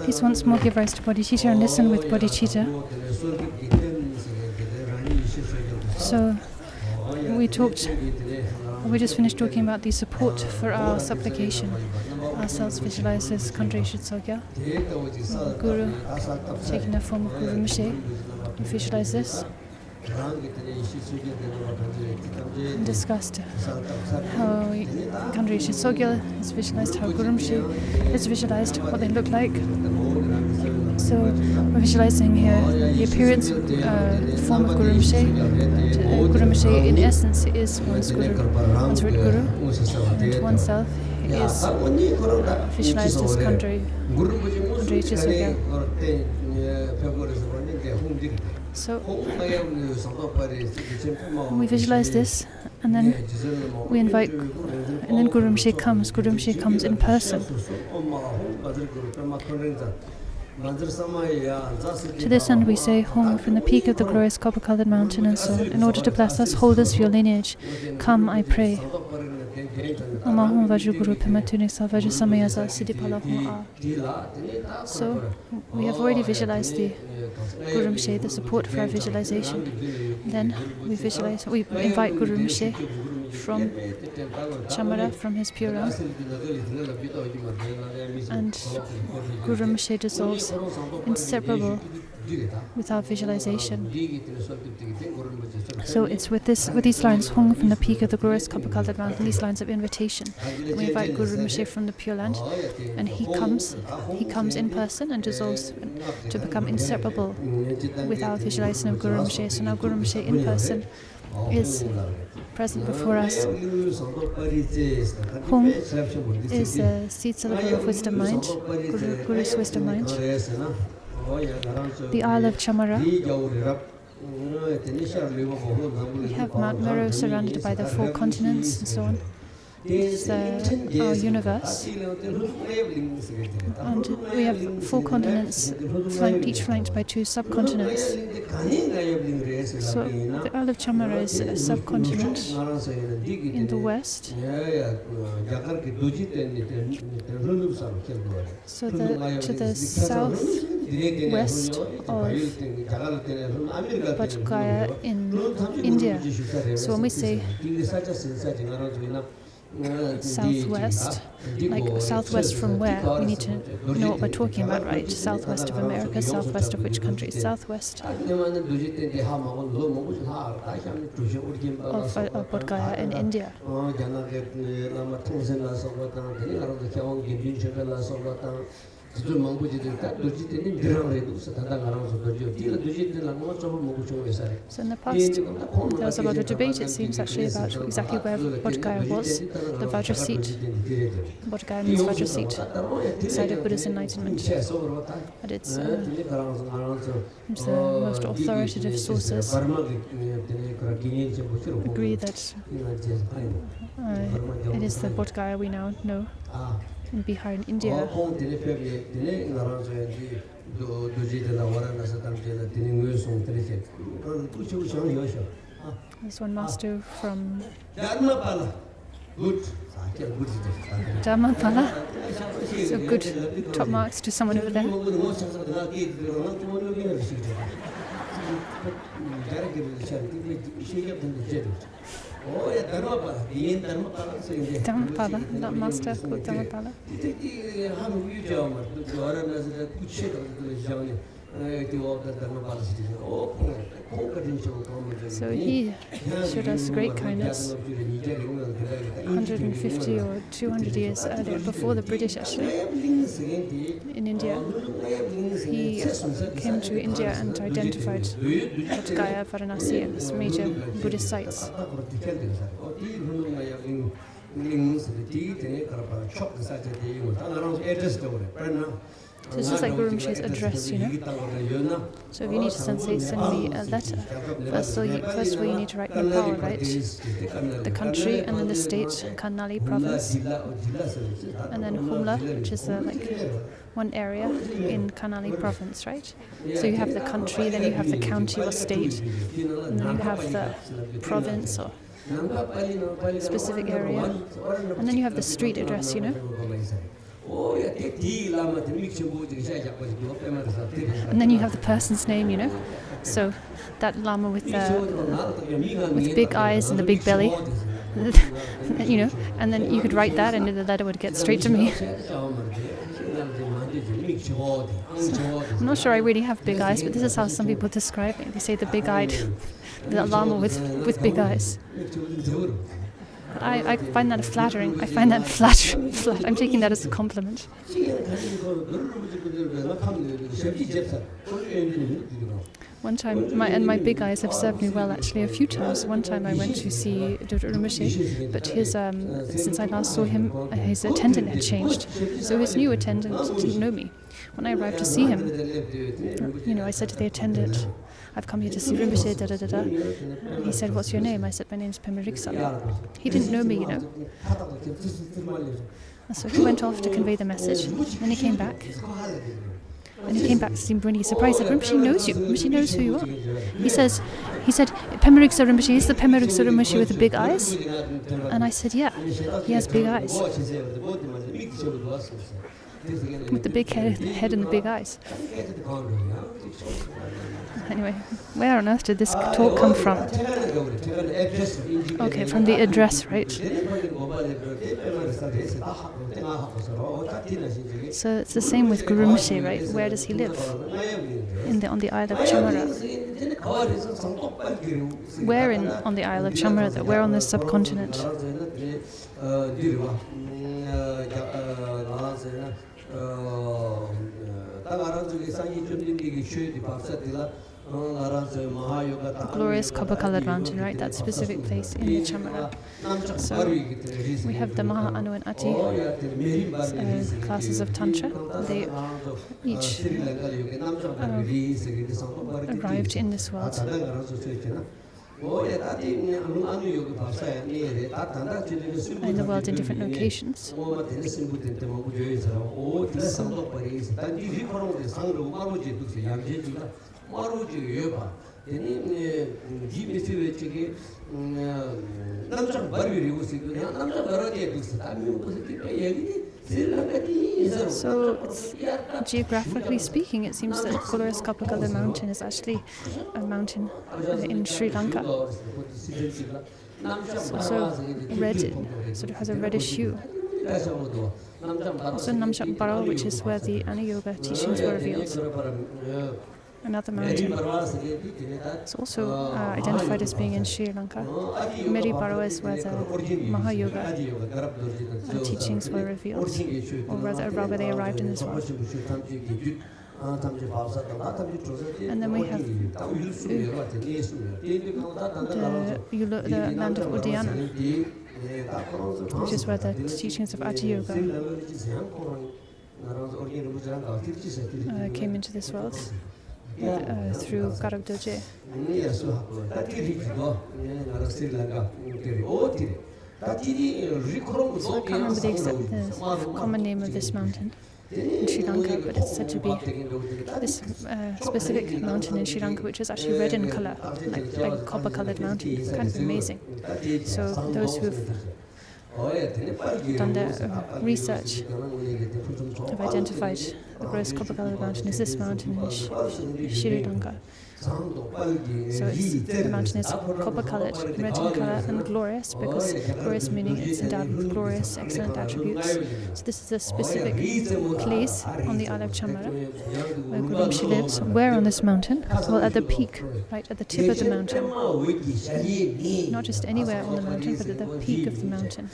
Please once more give rise to bodhicitta and listen with bodhicitta. So we just finished talking about the support for our supplication. Ourselves visualize as Khandre Shitsogya, Guru taking the form of Guru Mshe. We visualize this and discussed how Khandre Shitsogya is visualized, how Guru Mshe is visualized, what they look like. So we're visualizing here the appearance form of Guru Mshe. Guru Mshe in essence is one's Guru, one's root Guru, and oneself is visualized as Khandre Shitsogya. So we visualize this, and then we invite, and then Guru Mshe comes. Guru Mshe comes in person. To this end we say Home from the peak of the glorious copper-colored mountain, and so on, in order to bless us, holders of your lineage. Come, I pray. Amahum Vajra Guru Pimatunik Salvajra Samayaza Siddhipala Hum A. So we have already visualized the Guru Mshe, the support for our visualization. Then we invite Guru Mshe from Chamara, from his pure realm, and Guru Mshe dissolves, inseparable with our visualization. So it's with these lines hung from the peak of the glorious copper-colored mountain, these lines of invitation, that we invite Guru Mshe from the Pure Land, and he comes in person and dissolves to become inseparable with our visualization of Guru Mshe. So now Guru Mshe in person is present before us. Hung is the seed syllable of wisdom mind, Guru's wisdom mind. The Isle of Chamara. We have Mount Meru surrounded by the 4 continents and so on. This is our universe. And we have 4 continents, each flanked by 2 subcontinents. So the Isle of Chamara is a subcontinent in the west. So to the southwest of Bodh Gaya in India. So when we say southwest, like southwest from where? We need to know what we're talking about, right? Southwest of America, southwest of which country? Southwest of Bodh Gaya in India. So in the past, there was a lot of debate, it seems, actually, about exactly where Bodh Gaya was, the Vajra seat. Bodh Gaya means Vajra seat, the site of Buddha's enlightenment. But it's the most authoritative sources agree that it is the Bodh Gaya we now know in Bihar in India. There's one master from Dharmapala. So good, top marks to someone over there. Dharmapala, that master called Dharmapala. So he showed us great kindness 150 or 200 years earlier, before the British actually, in India. He came to India and identified Bodh Gaya, Varanasi as major Buddhist sites. So this is like Guru Mshe's address, you know. So if you need to send me a letter, first of all you need to write Nepal, right? The country, and then the state, Karnali province, and then Humla, which is like one area in Karnali province, right? So you have the country, then you have the county or state, and then you have the province or specific area. And then you have the street address, you know. And then you have the person's name, you know. So that Lama with big eyes and the big belly, you know. And then you could write that, and the letter would get straight to me. I'm not sure I really have big eyes, but this is how some people describe me. They say the big-eyed, the Lama with big eyes. I find that flattering. I find that flattering. I'm taking that as a compliment. One time, my big eyes have served me well actually a few times. One time I went to see Dr. Rinpoche, but since I last saw him, his attendant had changed. So his new attendant didn't know me. When I arrived to see him, you know, I said to the attendant, "I've come here to see Rinpoche, da da da da." And he said, "What's your name?" I said, "My name's Pema Riksa." He didn't know me, you know. And so he went off to convey the message. Then he came back. And he came back, seemed really surprised. He said, "Rinpoche knows you. Rinpoche knows who you are." He said, "Pema Riksa Rinpoche is the Pema Riksa Rinpoche with the big eyes?" And I said, "Yeah, he has big eyes. With the big head and the big eyes." Anyway, where on earth did this talk come from? Okay, from the address, right? So it's the same with Guru Rinpoche, right? Where does he live? On the Isle of Chamara. Where on the Isle of Chamara? Where on the subcontinent? The glorious copper-colored mountain, right? That specific place in the Chamara. So we have the Maha, Anu and Ati classes of Tantra. They each arrived in this world. In the world in different locations. So, geographically speaking, it seems that glorious copper-colored mountain is actually a mountain in Sri Lanka. It's also red, sort of has a reddish hue. Also Namchak Baro, which is where the Ana Yoga teachings were revealed. Another mountain. It's also identified as being in Sri Lanka. Meri Baro is where the Mahayoga teachings were revealed, or rather where they arrived in this world. And then we have the land of Udayana, which is where the teachings of Ati Yoga came into this world. Through Karak Doje. So I can't remember the common name of this mountain in Sri Lanka, but it's said to be this specific mountain in Sri Lanka, which is actually red in color, like a copper-colored mountain. It's kind of amazing. So those who've done their research have identified the gross copper-colored mountain as this mountain in Sri Lanka. So the mountain is copper-colored, red in color, and glorious, because glorious meaning it's endowed with glorious, excellent attributes. So this is a specific place on the Isle of Chamara where Guru Rinpoche lives. Where on this mountain? Well, at the peak, right at the tip of the mountain. Not just anywhere on the mountain, but at the peak of the mountain.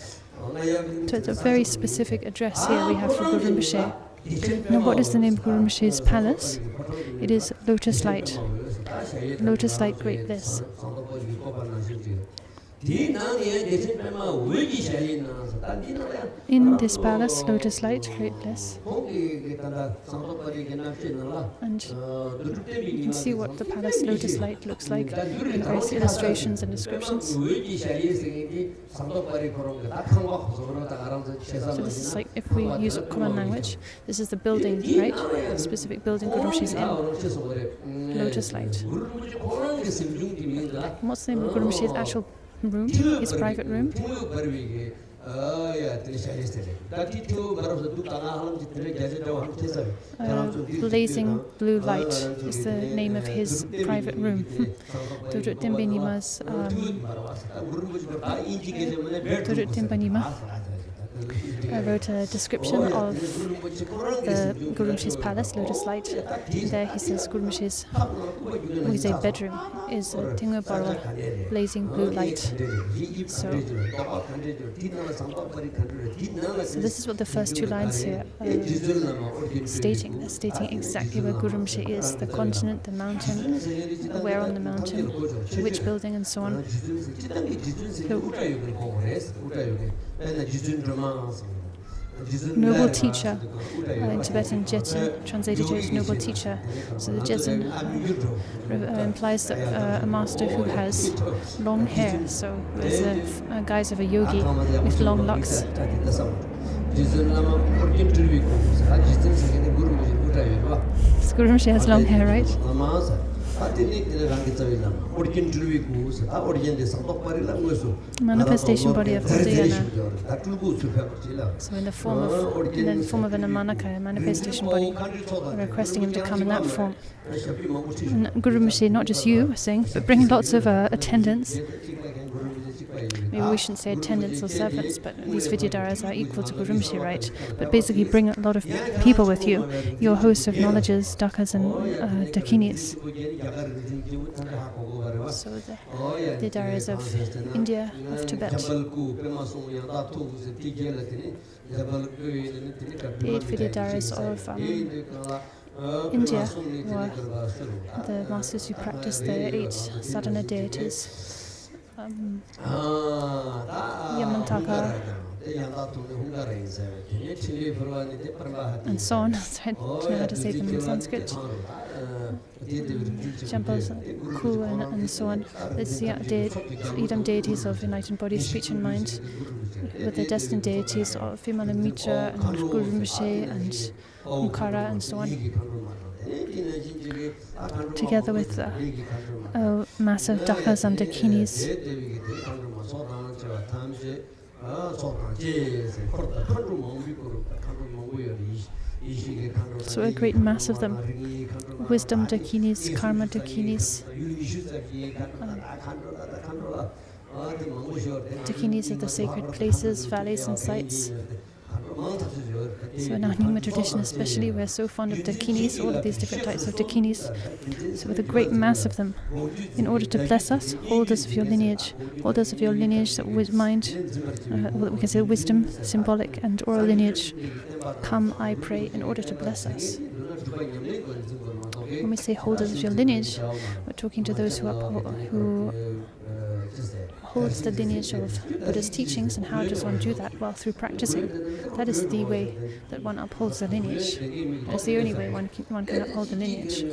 So it's a very specific address here we have for Guru Rinpoche. Now, what is the name of Guru Rinpoche's palace? It is Lotus Light. Lotus Light Great Bliss. In this palace, Lotus Light, Great Bliss. And you can see what the palace Lotus Light looks like in various illustrations and descriptions. So this is like, if we use common language, this is the building, right? The specific building Guru Rinpoche is in. Lotus Light. And what's the name of Guru Rinpoche's actual room, his private room. Blazing blue light is the name of his private room. Turut Timbanyima's Turut Timbanima wrote a description of the Gurumshi's palace, Lotus Light. There he says Gurumshi's, we say bedroom, is a Tingwe Barwa, blazing blue light. So this is what the first two lines here are stating. They're stating exactly where Gurumshi is, the continent, the mountain, where on the mountain, which building, and so on. Noble teacher, in Tibetan, Jetsun, translated here as noble teacher. So the Jetsun implies that a master who has long hair, so is a guise of a yogi with long locks. Gurumshi has long hair, right? Manifestation body of Udayana. So in the form of an Amanaka, a manifestation body, requesting him to come in that form. And Gurumshi, not just you saying, but bring lots of attendants. Maybe we shouldn't say attendants or servants, but these Vidyadharas are equal to Gurumshi, right? But basically bring a lot of people with you, your hosts of knowledges, dakas and dakinis. So the Vidyadharas of India, of Tibet. The 8 Vidyadharas of India were the masters who practiced the 8 sadhana deities. Yamantaka, and so on. So I don't know how to say them in Sanskrit. Jambalku and so on. It's the Idam deities of enlightened body, speech and mind, with the destined deities of Vimala Mitra and Gurumshi and Mukara and so on. Together with a mass of dakas and dakinis. So a great mass of them. Wisdom dakinis, karma dakinis. Dakinis of the sacred places, valleys and sites. So in our Nyingma tradition especially, we're so fond of dakinis, all of these different types of dakinis. So with a great mass of them, in order to bless us, holders of your lineage, that with mind, what we can say wisdom, symbolic and oral lineage, come, I pray, in order to bless us. When we say holders of your lineage, we're talking to those who holds the lineage of Buddha's teachings. And how does one do that? Well, through practicing. That is the way that one upholds the lineage. That is the only way one can uphold the lineage.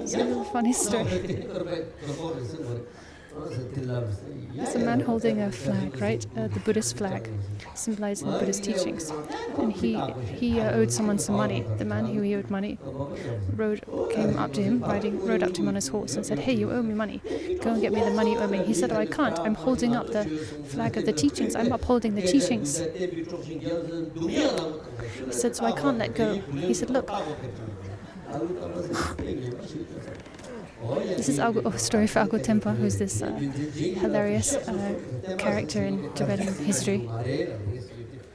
It's a funny story. There's a man holding a flag, right? The Buddhist flag, symbolizing the Buddhist teachings. And he owed someone some money. The man who he owed money came up to him, rode up to him on his horse and said, "Hey, you owe me money. Go and get me the money you owe me." He said, "Oh, I can't. I'm holding up the flag of the teachings. I'm upholding the teachings." He said, "So I can't let go." He said, "Look." This is a story for Algo Tempa, who's this hilarious character in Tibetan history.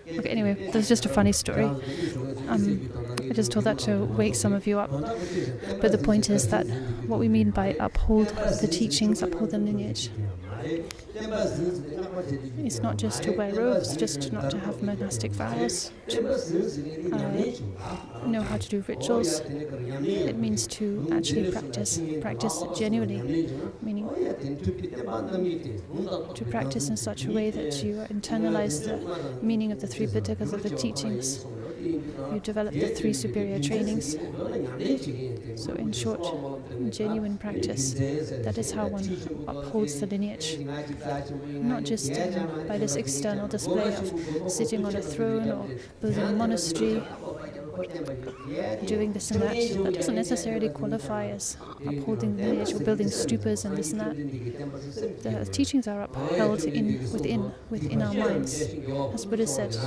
Okay, anyway, that was just a funny story. I just told that to wake some of you up. But the point is that what we mean by uphold the teachings, uphold the lineage, It's not just to wear robes, just not to have monastic vows, to know how to do rituals. It means to actually practice genuinely, meaning to practice in such a way that you internalize the meaning of the three Pitakas of the teachings. You develop the three superior trainings. So in short, genuine practice, that is how one upholds the lineage. Not just by this external display of sitting on a throne or building a monastery, doing this and that. That doesn't necessarily qualify as upholding the lineage or building stupas and this and that. The teachings are upheld within our minds. As Buddha said,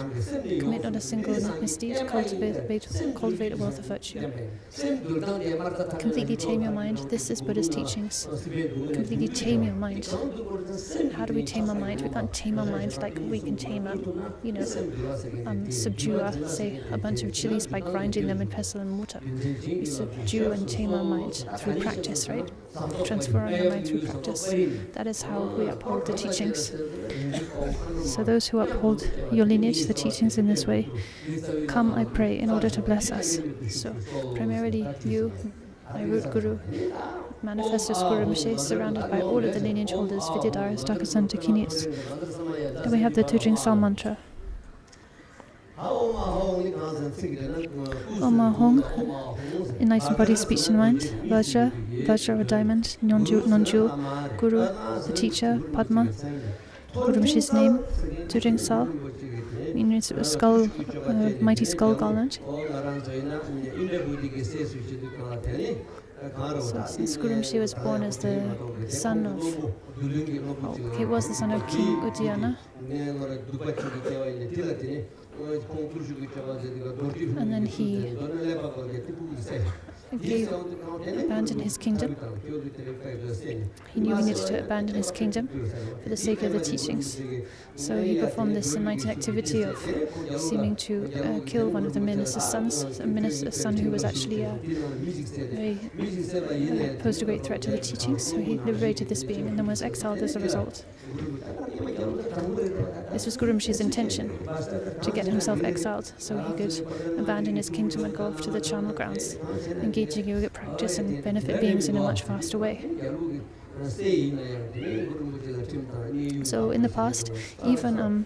commit not a single misdeed, cultivate a wealth of virtue. Completely tame your mind. This is Buddha's teachings. Completely tame your mind. How do we tame our mind? We can't tame our mind like we can tame subdue, say, a bunch of chilies by grinding them in pestle and mortar. We subdue and tame our mind through practice, right? Transforming our mind through practice. That is how we uphold the teachings. So those who uphold your lineage, the teachings in this way, come, I pray, in order to bless us. So primarily you, my root guru, manifest as Guru Rinpoche, surrounded by all of the lineage holders, Vidyadharas, Dakasan, Dakinis. Then we have the Tujing Sal mantra. Oma Hong, enlightened body, speech and mind. Vajra, Vajra or diamond. Non-jewel, Guru, the teacher. Padma, Guru Rinpoche's name. Tujing Sal, means a skull, mighty skull garland. So since Guru Rinpoche was born as the son of, he was the son of King Uddiyana, and then he abandoned his kingdom. He knew he needed to abandon his kingdom for the sake of the teachings. So he performed this enlightened activity of seeming to kill one of the minister's sons, a son who was actually posed a great threat to the teachings. So he liberated this being and then was exiled as a result. This was Guru Rinpoche's intention, to get himself exiled so he could abandon his kingdom and go off to the charnel grounds, engaging in yogic practice and benefit beings in a much faster way. So in the past, even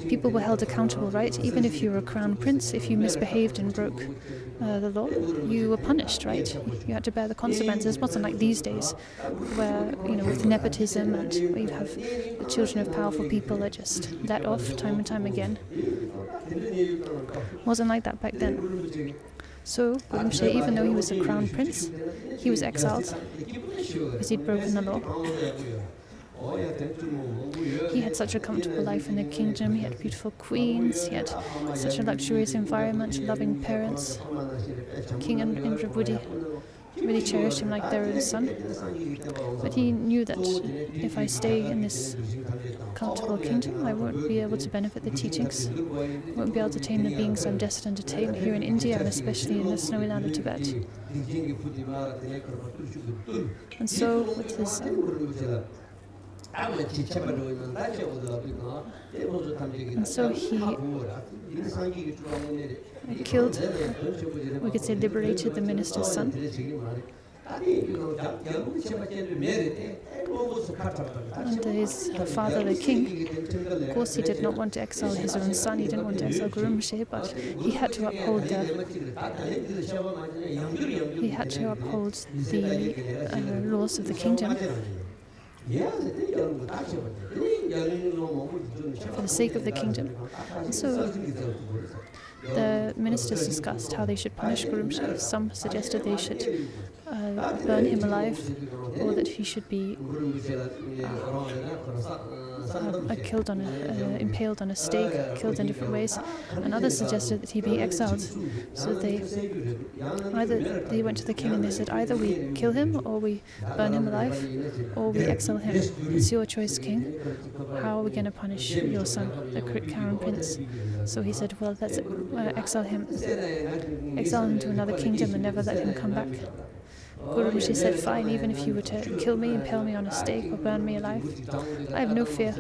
people were held accountable, right? Even if you were a crown prince, if you misbehaved and broke the law, you were punished, right? You had to bear the consequences. It wasn't like these days, where, with nepotism and where you have the children of powerful people are just let off time and time again. It wasn't like that back then. So, Guru Rinpoche, even though he was a crown prince, he was exiled because he'd broken the law. He had such a comfortable life in the kingdom. He had beautiful queens. He had such a luxurious environment, loving parents. King Indra Buddhi really cherished him like their own son. But he knew that if I stay in this comfortable kingdom, I won't be able to benefit the teachings. I won't be able to tame the beings I'm destined to tame here in India, and especially in the snowy land of Tibet. And so, with his he killed, we could say liberated the minister's son. And his father, the king, of course he did not want to exile his own son, he didn't want to exile Guru Rinpoche, but he had to uphold the laws of the kingdom for the sake of the kingdom. And so the ministers discussed how they should punish Guru Rinpoche. Some suggested they should burn him alive, or that he should be impaled on a stake, killed in different ways, and others suggested that he be exiled. So they went to the king and they said, either we kill him, or we burn him alive, or we exile him. It's your choice, king. How are we going to punish your son, the crown prince? So he said, well, let's exile him to another kingdom and never let him come back. Guru Rinpoche said, fine, even if you were to kill me, impale me on a stake or burn me alive, I have no fear.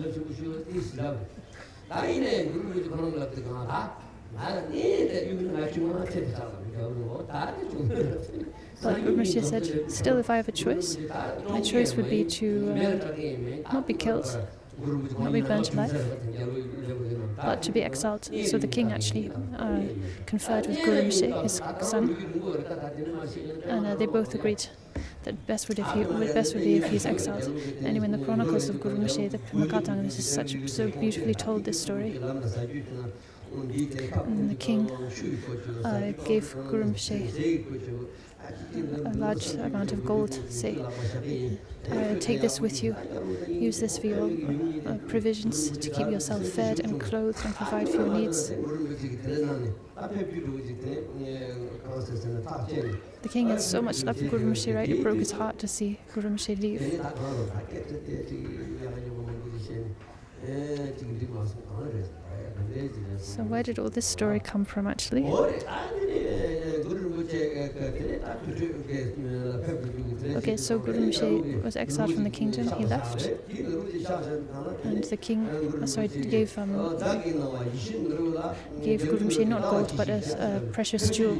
But Guru Rinpoche said, still, if I have a choice, my choice would be to not be killed, not be burnt alive, but to be exiled. So the king actually conferred with Guru Rinpoche, his son, and they both agreed that best would be if he's exiled. Anyway, in the chronicles of Guru Rinpoche, the Pimakatang, this is so beautifully told, this story. And the king gave Guru Rinpoche a large amount of gold, say, take this with you, use this for your provisions to keep yourself fed and clothed and provide for your needs. The king had so much love for Guru Rinpoche, right? It broke his heart to see Guru Rinpoche leave. So where did all this story come from, actually? Okay, so Guru Rinpoche was exiled from the kingdom, he left, and the king gave Guru Rinpoche not gold but a precious jewel.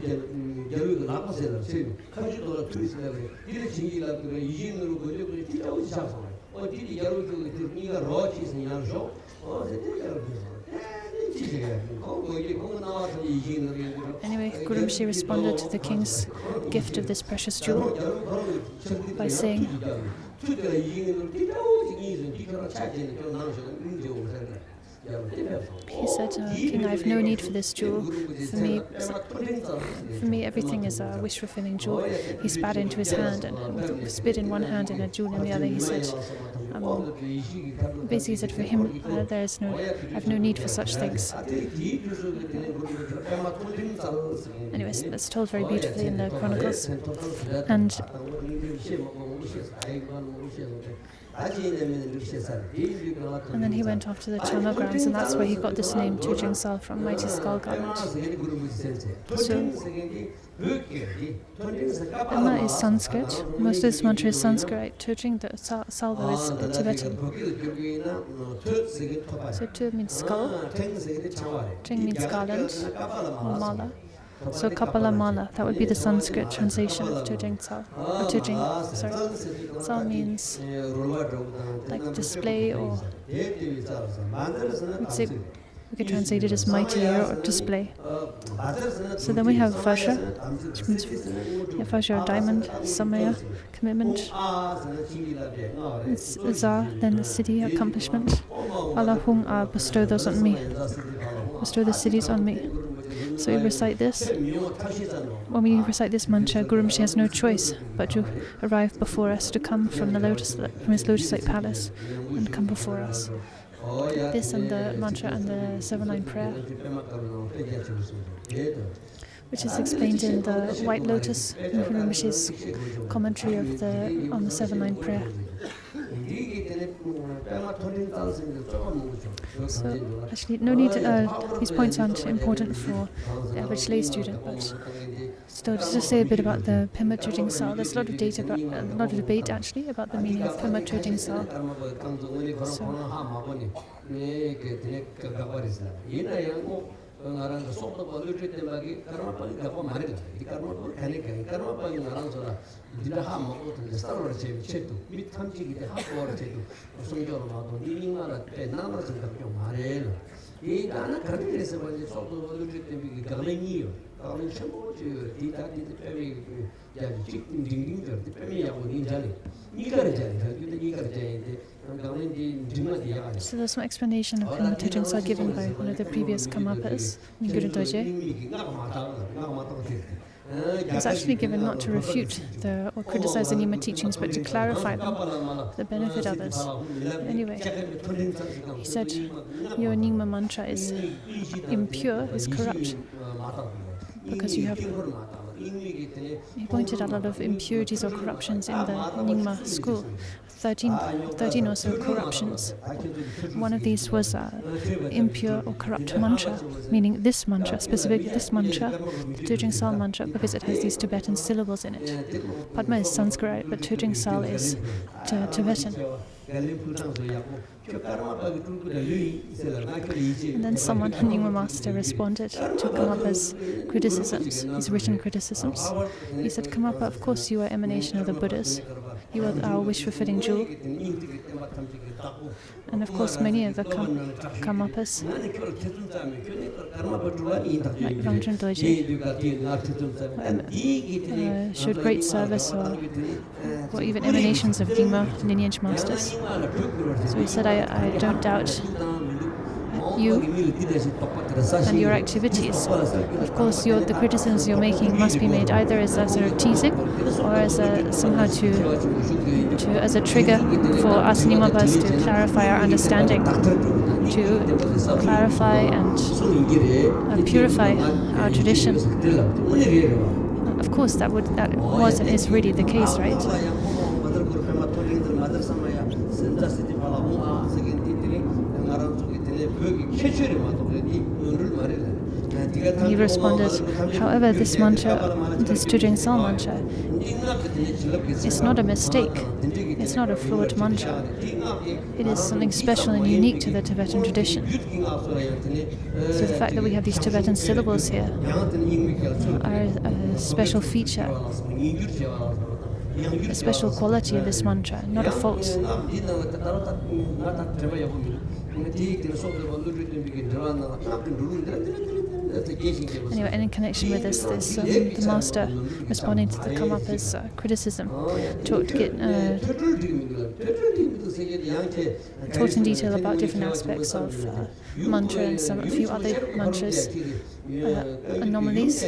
Anyway, Guru Rinpoche responded to the king's gift of this precious jewel by saying, he said, King, I have no need for this jewel. For me, everything is a wish-fulfilling jewel. He spat into his hand, and with spit in one hand and a jewel in the other, he said, basically he said, for him, I have no need for such things. Anyways, that's told very beautifully in the chronicles. And then he went off to the charnel grounds, and that's where he got this name, Tujing Sal, from Mighty Skull Garment. So, Pema is Sanskrit. Most of this mantra is Sanskrit. Tujing, the Salvo, is Tibetan. So Tu means skull, Jing means garland, or mala. So Kapala Mala, that would be the Sanskrit translation of Tujing Sal. Sal means like display, or we could translate it as mighty or display. So then we have Vajra, which means Vajra, diamond, Samaya, commitment. It's Za, then the city, accomplishment. Allahung, bestow those on me. Bestow the cities on me. So we recite this. When we recite this mantra, Guru Rinpoche has no choice but to arrive before us, to come from his lotus-like palace and come before us. This and the mantra and the seven-line prayer, which is explained in the White Lotus, in Guru Rinpoche's commentary on the seven-line prayer. So, actually, no need. These points aren't important for the average lay student, but still, just to say a bit about the Pema Tujing Sal. There's a lot of debate actually about the meaning of Pema Tujing Sal. So there's some explanation of Pema Tujing Sal given by one of the previous Karmapas, Guru Doje. It's actually given not to refute or criticize the Nyingma teachings, but to clarify them for the benefit of others. Anyway, he said, your Nyingma mantra is impure, is corrupt, because you have He pointed out a lot of impurities or corruptions in the Nyingma school. 13 or so corruptions. One of these was impure or corrupt mantra, meaning this mantra, specifically this mantra, the Tujing Sal mantra, because it has these Tibetan syllables in it. Padma is Sanskrit, but Tujing Sal is Tibetan. And then someone, a Nyingma master, responded to Kamapa's criticisms, his written criticisms. He said, Kamapa, of course you are emanation of the Buddhas. You are our wish-fulfilling jewel. And of course many of the Kamapas, like Rangchen Dorje, showed great service or even emanations of Nyingma lineage masters. So he said, I don't doubt you and your activities. Of course, the criticisms you're making must be made either as a sort of teasing or as somehow as a trigger for us Nyingmapas to clarify our understanding, to clarify and purify our tradition. Of course, that was and is really the case, right? He responded, however, this mantra, this Tujing Sal mantra, is not a mistake. It's not a flawed mantra. It is something special and unique to the Tibetan tradition. So the fact that we have these Tibetan syllables here are a special feature, a special quality of this mantra, not a fault. Anyway, and in connection with this, the master, responding to the Kamapa's criticism, taught in detail about different aspects of mantra and a few other mantras, anomalies,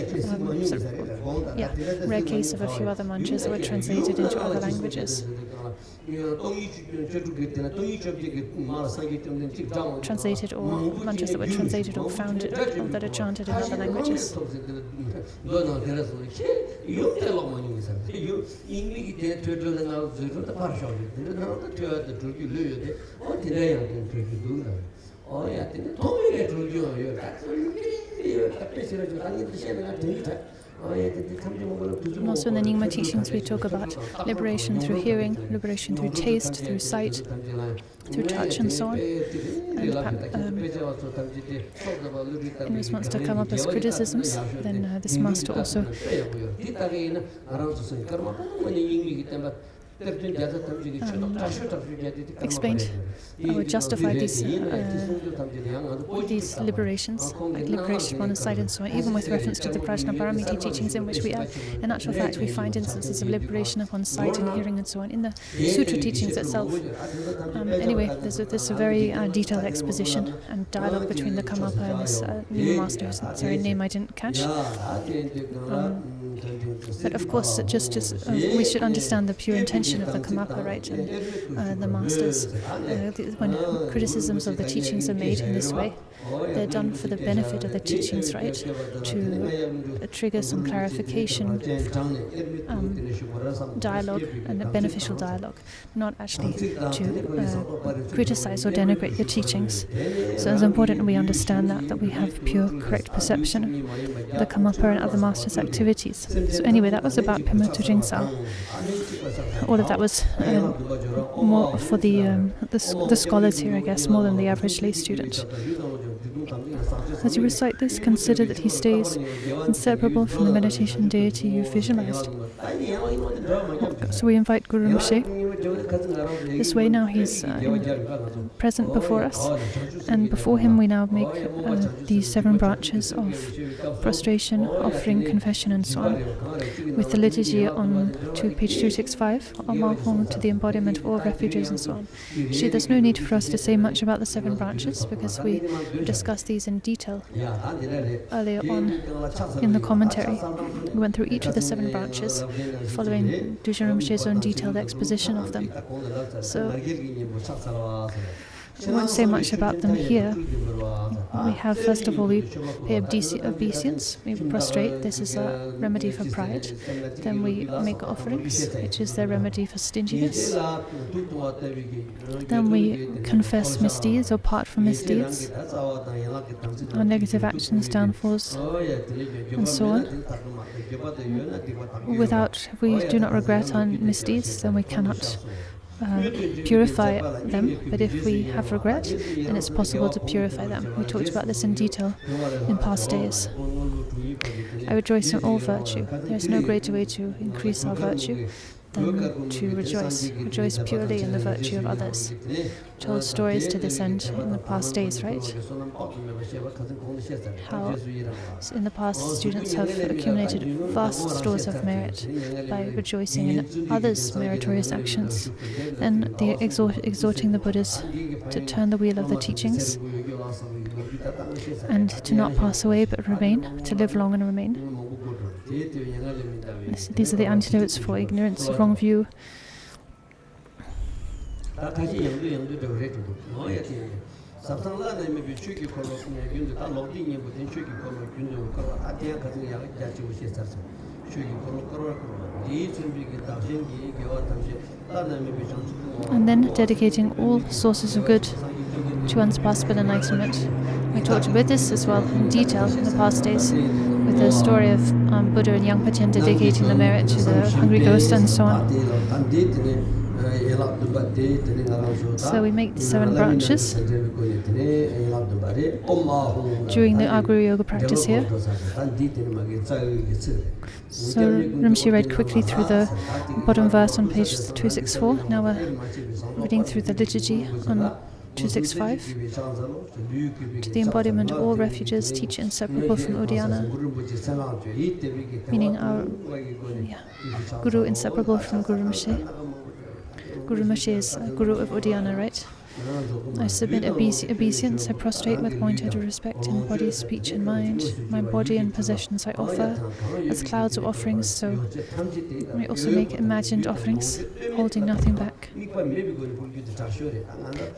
rare case of a few other mantras that were translated into other languages. Translated or mantras that were translated or founded or that are chanted in other languages. And also in the Nyingma teachings we talk about liberation through hearing, liberation through taste, through sight, through touch and so on. And in response to Kamapa's criticisms, then this master also explained or justified these liberations, like liberation on the side and so on, even with reference to the Prajnaparamiti teachings, in which we in actual fact we find instances of liberation upon sight and hearing and so on in the sutra teachings itself. Anyway, there's a very detailed exposition and dialogue between the Kamapa and this new master, whose name I didn't catch. But of course, just as we should understand the pure intention of the Kamapa, right, and the masters. When criticisms of the teachings are made in this way, they're done for the benefit of the teachings, right, to trigger some clarification, dialogue, and a beneficial dialogue, not actually to criticize or denigrate the teachings. So it's important we understand that we have pure, correct perception of the Kamapa and other masters' activities. So anyway, that was about Pema Tujing Sal. All of that was more for the scholars here, I guess, more than the average lay student. As you recite this, consider that he stays inseparable from the meditation deity you've visualized. So we invite Guru Rinpoche. This way now he's present before us, and before him we now make these 7 branches of prostration, offering, confession and so on, with the liturgy on page 265, Amal Hong to the embodiment of all refuges and so on. Actually, there's no need for us to say much about the 7 branches because we discussed these in detail earlier on in the commentary. We went through each of the 7 branches, following Dushan Rinpoche's own detailed exposition of them. So I won't say much about them here. We have, first of all, we pay obeisance, we prostrate, this is a remedy for pride. Then we make offerings, which is the remedy for stinginess. Then we confess misdeeds or part from misdeeds, our negative actions, downfalls, and so on. If we do not regret our misdeeds, then we cannot purify them, but if we have regret, then it's possible to purify them. We talked about this in detail in past days. I rejoice in all virtue. There is no greater way to increase our virtue than to rejoice. Rejoice purely in the virtue of others. We told stories to this end in the past days, right? How in the past students have accumulated vast stores of merit by rejoicing in others' meritorious actions. Then they exhorting the Buddhas to turn the wheel of the teachings and to not pass away but remain, to live long and remain. These are the antidotes for ignorance, wrong view. And then dedicating all sources of good to unsurpassable enlightenment. We talked about this as well in detail in the past days, with the story of Buddha and Yang Patian dedicating the merit to the hungry ghost and so on. So we make the 7 branches during the Aguru Yoga practice here. So Rimshi read quickly through the bottom verse on page 264. Now we're reading through the liturgy on 265. To the embodiment of all refuges, teach inseparable from Udayana, meaning our Guru inseparable from Guru Rimshi. Guru Rimshi is Guru of Udayana, right? I submit obeisance, I prostrate with pointed respect in body, speech and mind. My body and possessions I offer as clouds of offerings, so I also make imagined offerings, holding nothing back.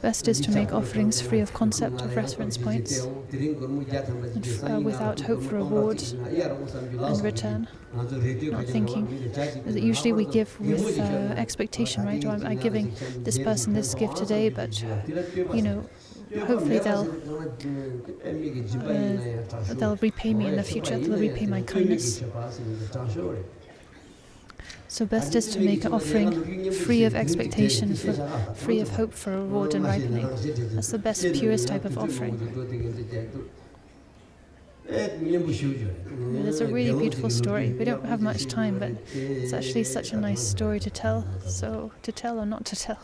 Best is to make offerings free of concept of reference points, and without hope for reward and return. Not thinking. Usually we give with expectation, right? Or I'm giving this person this gift today, but hopefully they'll repay me in the future. They'll repay my kindness. So best is to make an offering free of expectation, free of hope for reward and ripening. That's the best, purest type of offering. It's a really beautiful story. We don't have much time, but it's actually such a nice story to tell. So, to tell or not to tell?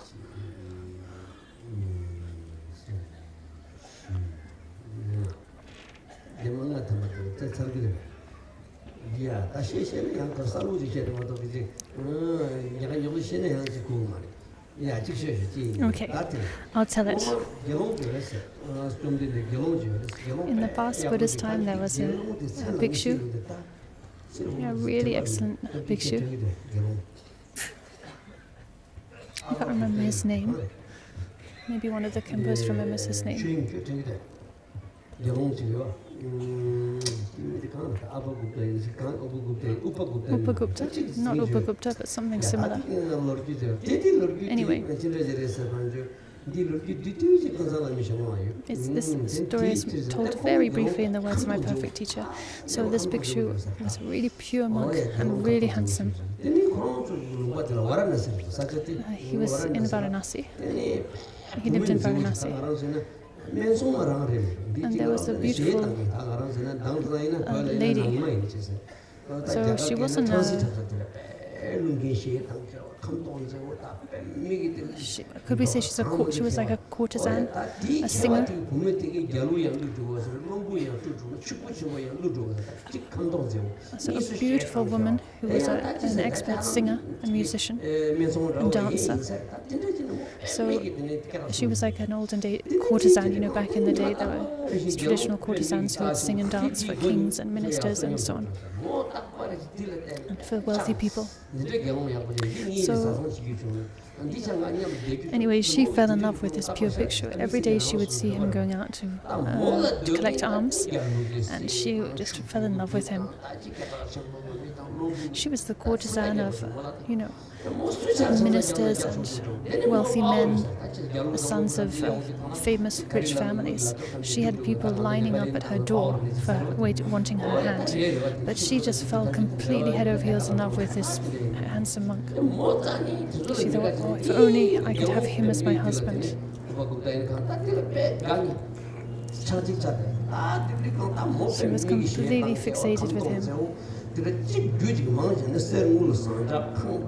Okay, I'll tell it. In the past Buddhist time, there was a bhikshu, a really excellent bhikshu. I can't remember his name. Maybe one of the Khenpos remembers his name. Upagupta? Not Upagupta, but something similar. Anyway, this story is told very briefly in the words of my perfect teacher. So this bhikshu was a really pure monk and really handsome. He was in Varanasi. He lived in Varanasi. And there was a beautiful lady. So she wasn't could we say she was like a courtesan, a singer? So a beautiful woman who was an expert singer and musician and dancer. So she was like an olden day courtesan, back in the day there were these traditional courtesans who would sing and dance for kings and ministers and so on, and for wealthy people. So Anyway, she fell in love with this pure bhikshu. Every day she would see him going out to collect alms, and she just fell in love with him. She was the courtesan of, ministers and wealthy men, the sons of famous rich families. She had people lining up at her door for wanting her hand, but she just fell completely head over heels in love with this handsome monk. She thought, oh, if only I could have him as my husband. She was completely fixated with him. And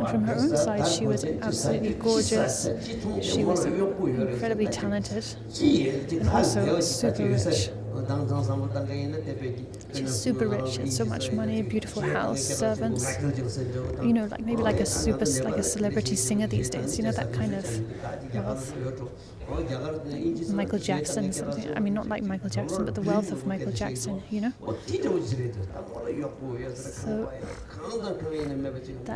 from her own side, she was absolutely gorgeous. She was incredibly talented and also super rich. She's super rich. She had so much money, a beautiful house, servants. Like a celebrity singer these days. That kind of wealth. Michael Jackson, something. I mean, not like Michael Jackson, but the wealth of Michael Jackson. So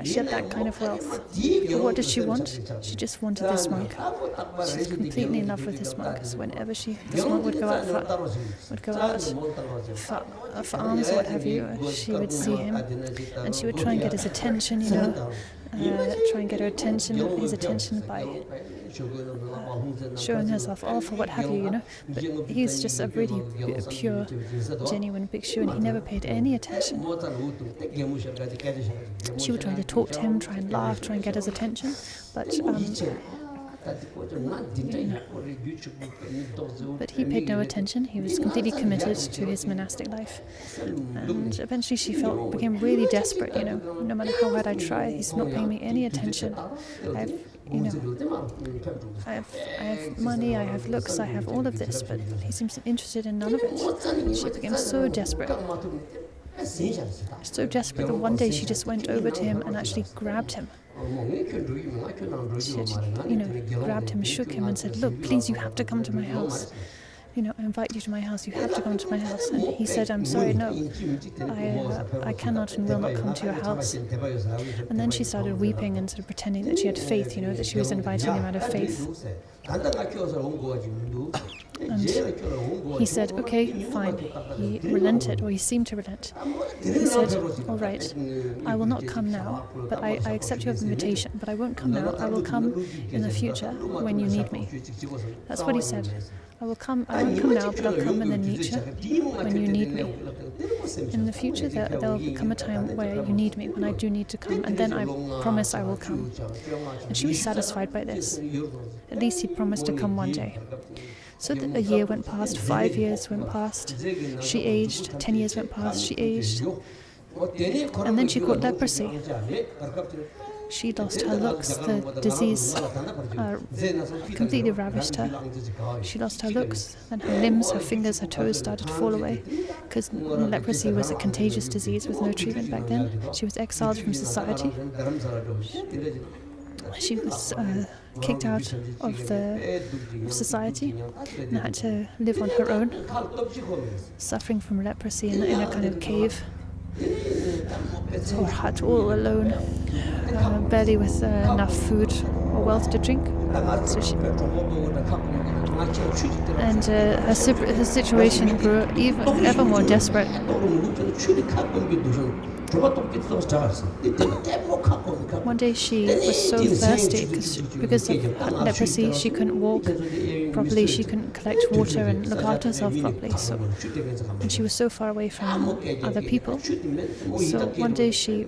she had that kind of wealth. But what did she want? She just wanted this monk. She was completely in love with this monk. So whenever this monk would go out for alms or what have you, she would see him, and she would try and get his attention. Try and get his attention by showing herself off or what have you. But he's just a really pure, genuine bhikshu, and he never paid any attention. She would try to talk to him, try and laugh, try and get his attention, but but he paid no attention. He was completely committed to his monastic life, and eventually she became really desperate. No matter how hard I try, he's not paying me any attention. I have money, I have looks, I have all of this, but he seems interested in none of it. She became so desperate. So desperate that one day she just went over to him and actually grabbed him. She grabbed him, shook him and said, "Look, please, you have to come to my house. I invite you to my house, you have to come to my house." And he said, "I'm sorry, no, I cannot and will not come to your house." And then she started weeping and sort of pretending that she had faith, that she was inviting him out of faith. And he said, "Okay, fine." He relented, or he seemed to relent. He said, "All right, I will not come now, but I accept your invitation, but I won't come now. I will come in the future when you need me." That's what he said. I won't come now, but I'll come in the future when you need me. In the future, there'll come a time where you need me, when I do need to come, and then I promise I will come. And she was satisfied by this. At least he promised to come one day. So a year went past, 5 years went past, she aged, 10 years went past, she aged, and then she caught leprosy. She lost her looks, the disease completely ravished her. She lost her looks, then her limbs, her fingers, her toes started to fall away, because leprosy was a contagious disease with no treatment back then. She was exiled from society. She was kicked out of society and had to live on her own, suffering from leprosy in a kind of cave or hut, all alone, barely with enough food or wealth to drink. So her situation grew ever more desperate. One day she was so thirsty because of leprosy. She couldn't walk properly, she couldn't collect water and look after herself properly. And she was so far away from other people. So one day she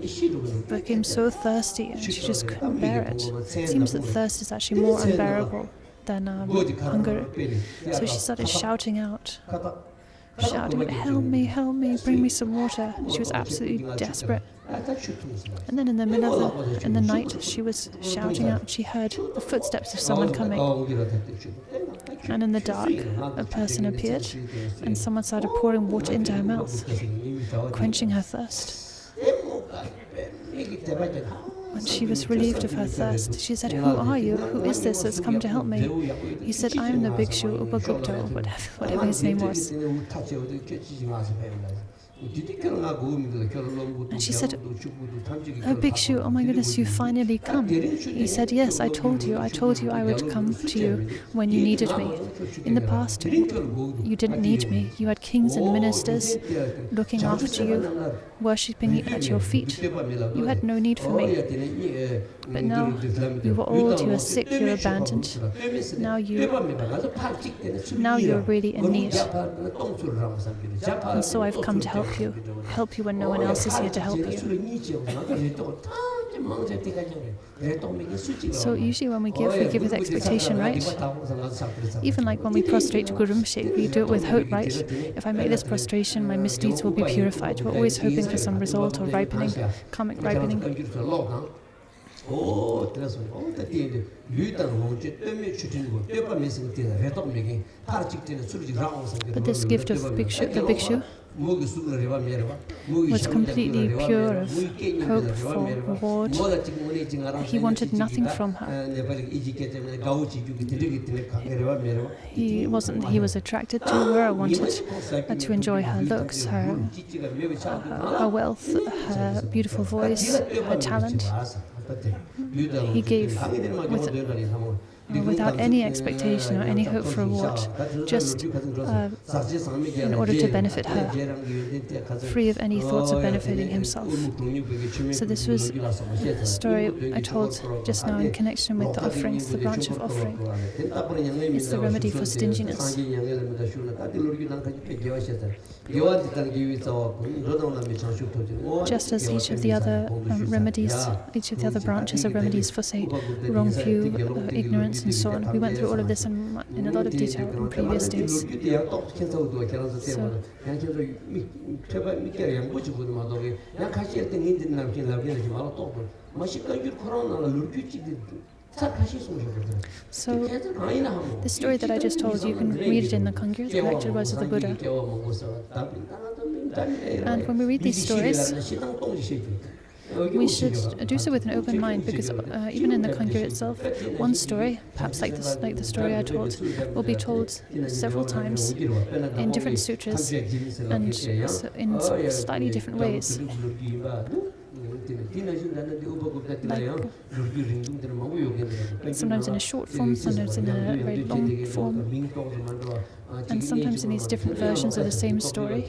became so thirsty and she just couldn't bear it. It seems that thirst is actually more unbearable than hunger. So she started shouting, "Help me, bring me some water." She was absolutely desperate. And then in the night, she was shouting out. She heard the footsteps of someone coming. And in the dark, a person appeared, and someone started pouring water into her mouth, quenching her thirst. When she was relieved of her thirst, she said, "Who are you? Who is this that's come to help me?" He said, "I am the bhikshu Upagupta," or whatever his name was. And she said, "Oh, Bhikshu, oh my goodness, you finally come." He said, "Yes, I told you I would come to you when you needed me. In the past, you didn't need me. You had kings and ministers looking after you, worshipping at your feet. You had no need for me. But now you were old, you are sick, you're abandoned. Now you're really in need. And so I've come to help you when no one else is here to help you." So usually when we give with expectation, right? Even like when we prostrate to Guru Rimshi, we do it with hope, right? If I make this prostration, my misdeeds will be purified. We're always hoping for some result or ripening, karmic ripening. But this gift of the bhikshu, was completely pure of hope for reward. He wanted nothing from her. He was attracted to her, wanted to enjoy her looks, her wealth, her beautiful voice, her talent. He gave without any expectation or any hope for reward, just in order to benefit her, free of any thoughts of benefiting himself. So this was the story I told just now in connection with the offerings, the branch of offering. It's the remedy for stinginess. Just as each of the other remedies, each of the other branches are remedies for, say, wrong view, ignorance, and so on. We went through all of this in a lot of detail in previous days. So the story that I just told, you can read it in the Kangyur, the collected words of the Buddha. And when we read these stories, we should do so with an open mind, because even in the Kangyur itself, one story, perhaps like the story I told, will be told several times in different sutras and in slightly different ways. Like sometimes in a short form, sometimes in a very long form, and sometimes in these different versions of the same story.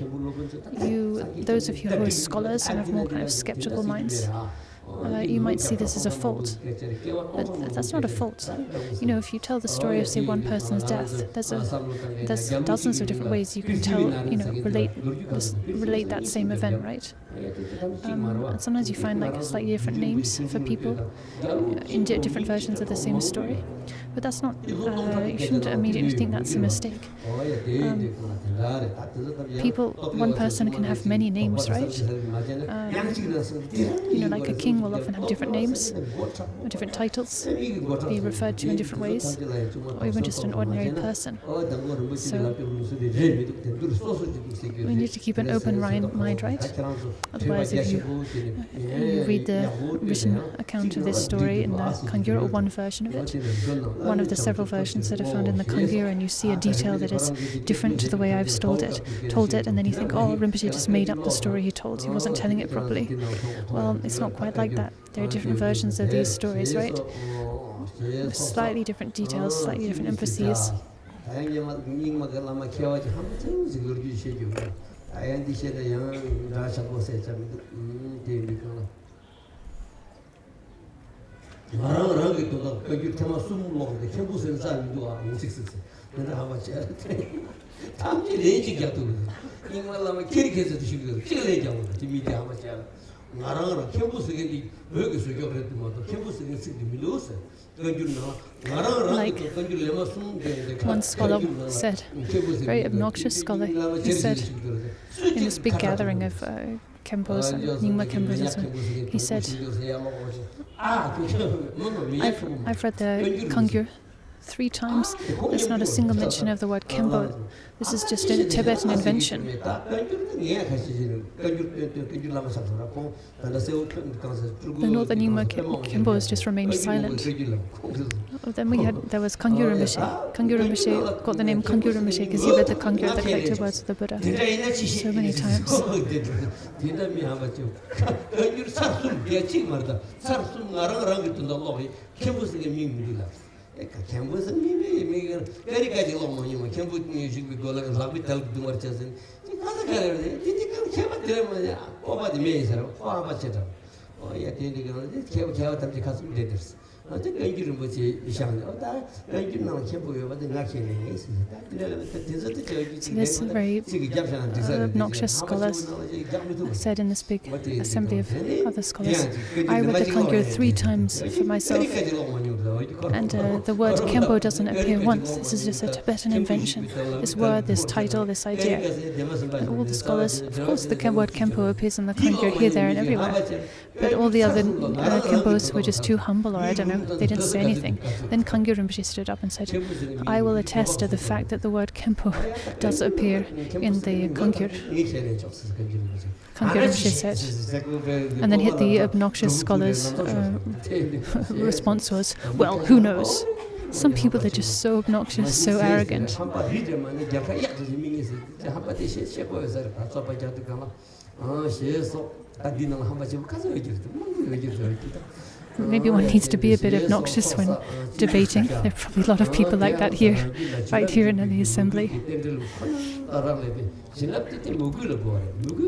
Those of you who are scholars and have more kind of skeptical minds, you might see this as a fault, but that's not a fault. If you tell the story of, say, one person's death, there's dozens of different ways you can tell, relate that same event, right? And sometimes you find like slightly different names for people in different versions of the same story, but that's not. You shouldn't immediately think that's a mistake. One person can have many names, right? Like a king will often have different names, or different titles, be referred to in different ways, or even just an ordinary person. So we need to keep an open mind, right? Otherwise, if you read the written account of this story in the Kangyur, or one version of it, one of the several versions that are found in the Kangyur, and you see a detail that is different to the way I've told it, and then you think, oh, Rinpoche just made up the story he told. He wasn't telling it properly. Well, it's not quite like that. There are different versions of these stories, right? With slightly different details, slightly different emphases. Like one scholar said, very obnoxious scholar, he said, in this big gathering of Khenpos and Nyingma Khenpos and so on, he said, I've read the Kangyur 3 times. There's not a single mention of the word Khenpo. This is just a Tibetan invention. The Northern Nyingma Khenpos just remained silent. Then there was Kangyur Rinpoche. Kangyur Rinpoche got the name Kangyur Rinpoche because he read the Kangyur, the collected words of the Buddha, so many times. So this very obnoxious scholars said in this big assembly of other scholars, I read the Kangyur 3 times for myself, and the word Khenpo doesn't appear once. This is just a Tibetan invention. This word, this title, this idea. And all the scholars, of course the word Khenpo appears in the Kangyur here, there and everywhere, but all the other Khenpos were just too humble, or I don't know, they didn't say anything. Then Kangyur Rinpoche stood up and said, I will attest to the fact that the word Khenpo does appear in the Kangyur. Kangyur Rinpoche said, and then hit the obnoxious scholars' response was, well, who knows? Some people are just so obnoxious, so arrogant. Maybe one needs to be a bit obnoxious when debating. There are probably a lot of people like that here, right here in the assembly.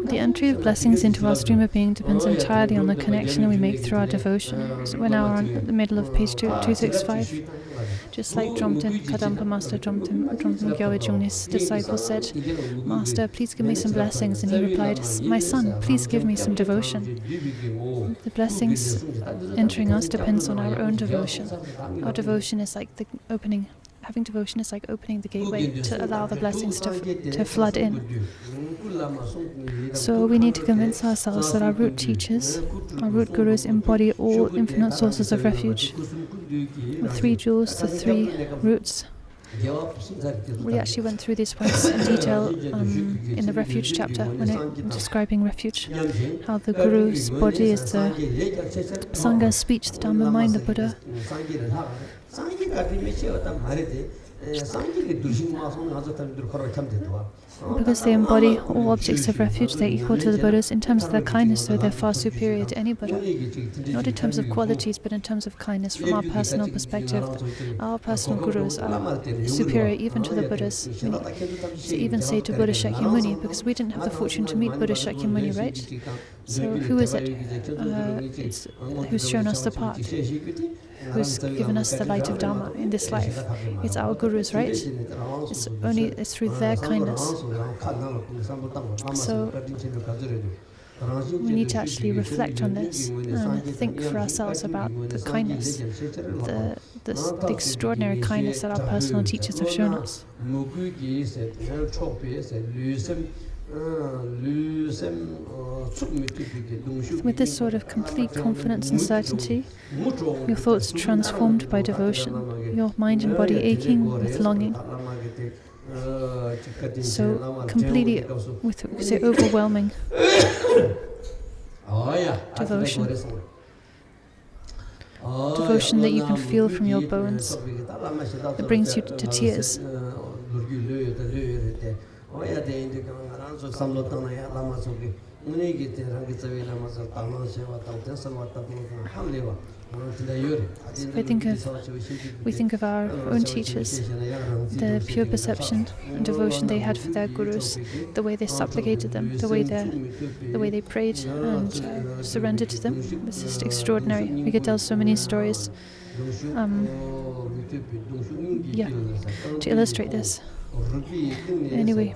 The entry of blessings into our stream of being depends entirely on the connection we make through our devotion. So we're now on the middle of page 265. Just like Dromten, Kadampa Master Dromten Gyalwa Jungni's disciple said, Master, please give me some blessings. And he replied, my son, please give me some devotion. The blessings entering us depends on our own devotion. Our devotion is like the opening. Having devotion is like opening the gateway to allow the blessings to flood in. So we need to convince ourselves that our root teachers, our root gurus embody all infinite sources of refuge. The 3 jewels, the 3 roots. We actually went through these points in detail in the refuge chapter when describing refuge. How the guru's body is the Sangha's speech, the Dhamma mind, the Buddha. Because they embody all objects of refuge, they're equal to the Buddhas in terms of their kindness, so they're far superior to any Buddha. Not in terms of qualities, but in terms of kindness. From our personal perspective, our personal gurus are superior even to the Buddhas. To even say to Buddha Shakyamuni, because we didn't have the fortune to meet Buddha Shakyamuni, right? So who is it? It's who's shown us the path, who's given us the light of Dharma in this life. It's our gurus, right? It's through their kindness. So we need to actually reflect on this and think for ourselves about the kindness, the extraordinary kindness that our personal teachers have shown us. With this sort of complete confidence and certainty, your thoughts transformed by devotion, your mind and body aching with longing. So completely, with overwhelming devotion. Devotion that you can feel from your bones, that brings you to tears. So we think of our own teachers, the pure perception and devotion they had for their gurus, the way they supplicated them, the way they prayed and surrendered to them. It's just extraordinary. We could tell so many stories to illustrate this. Anyway,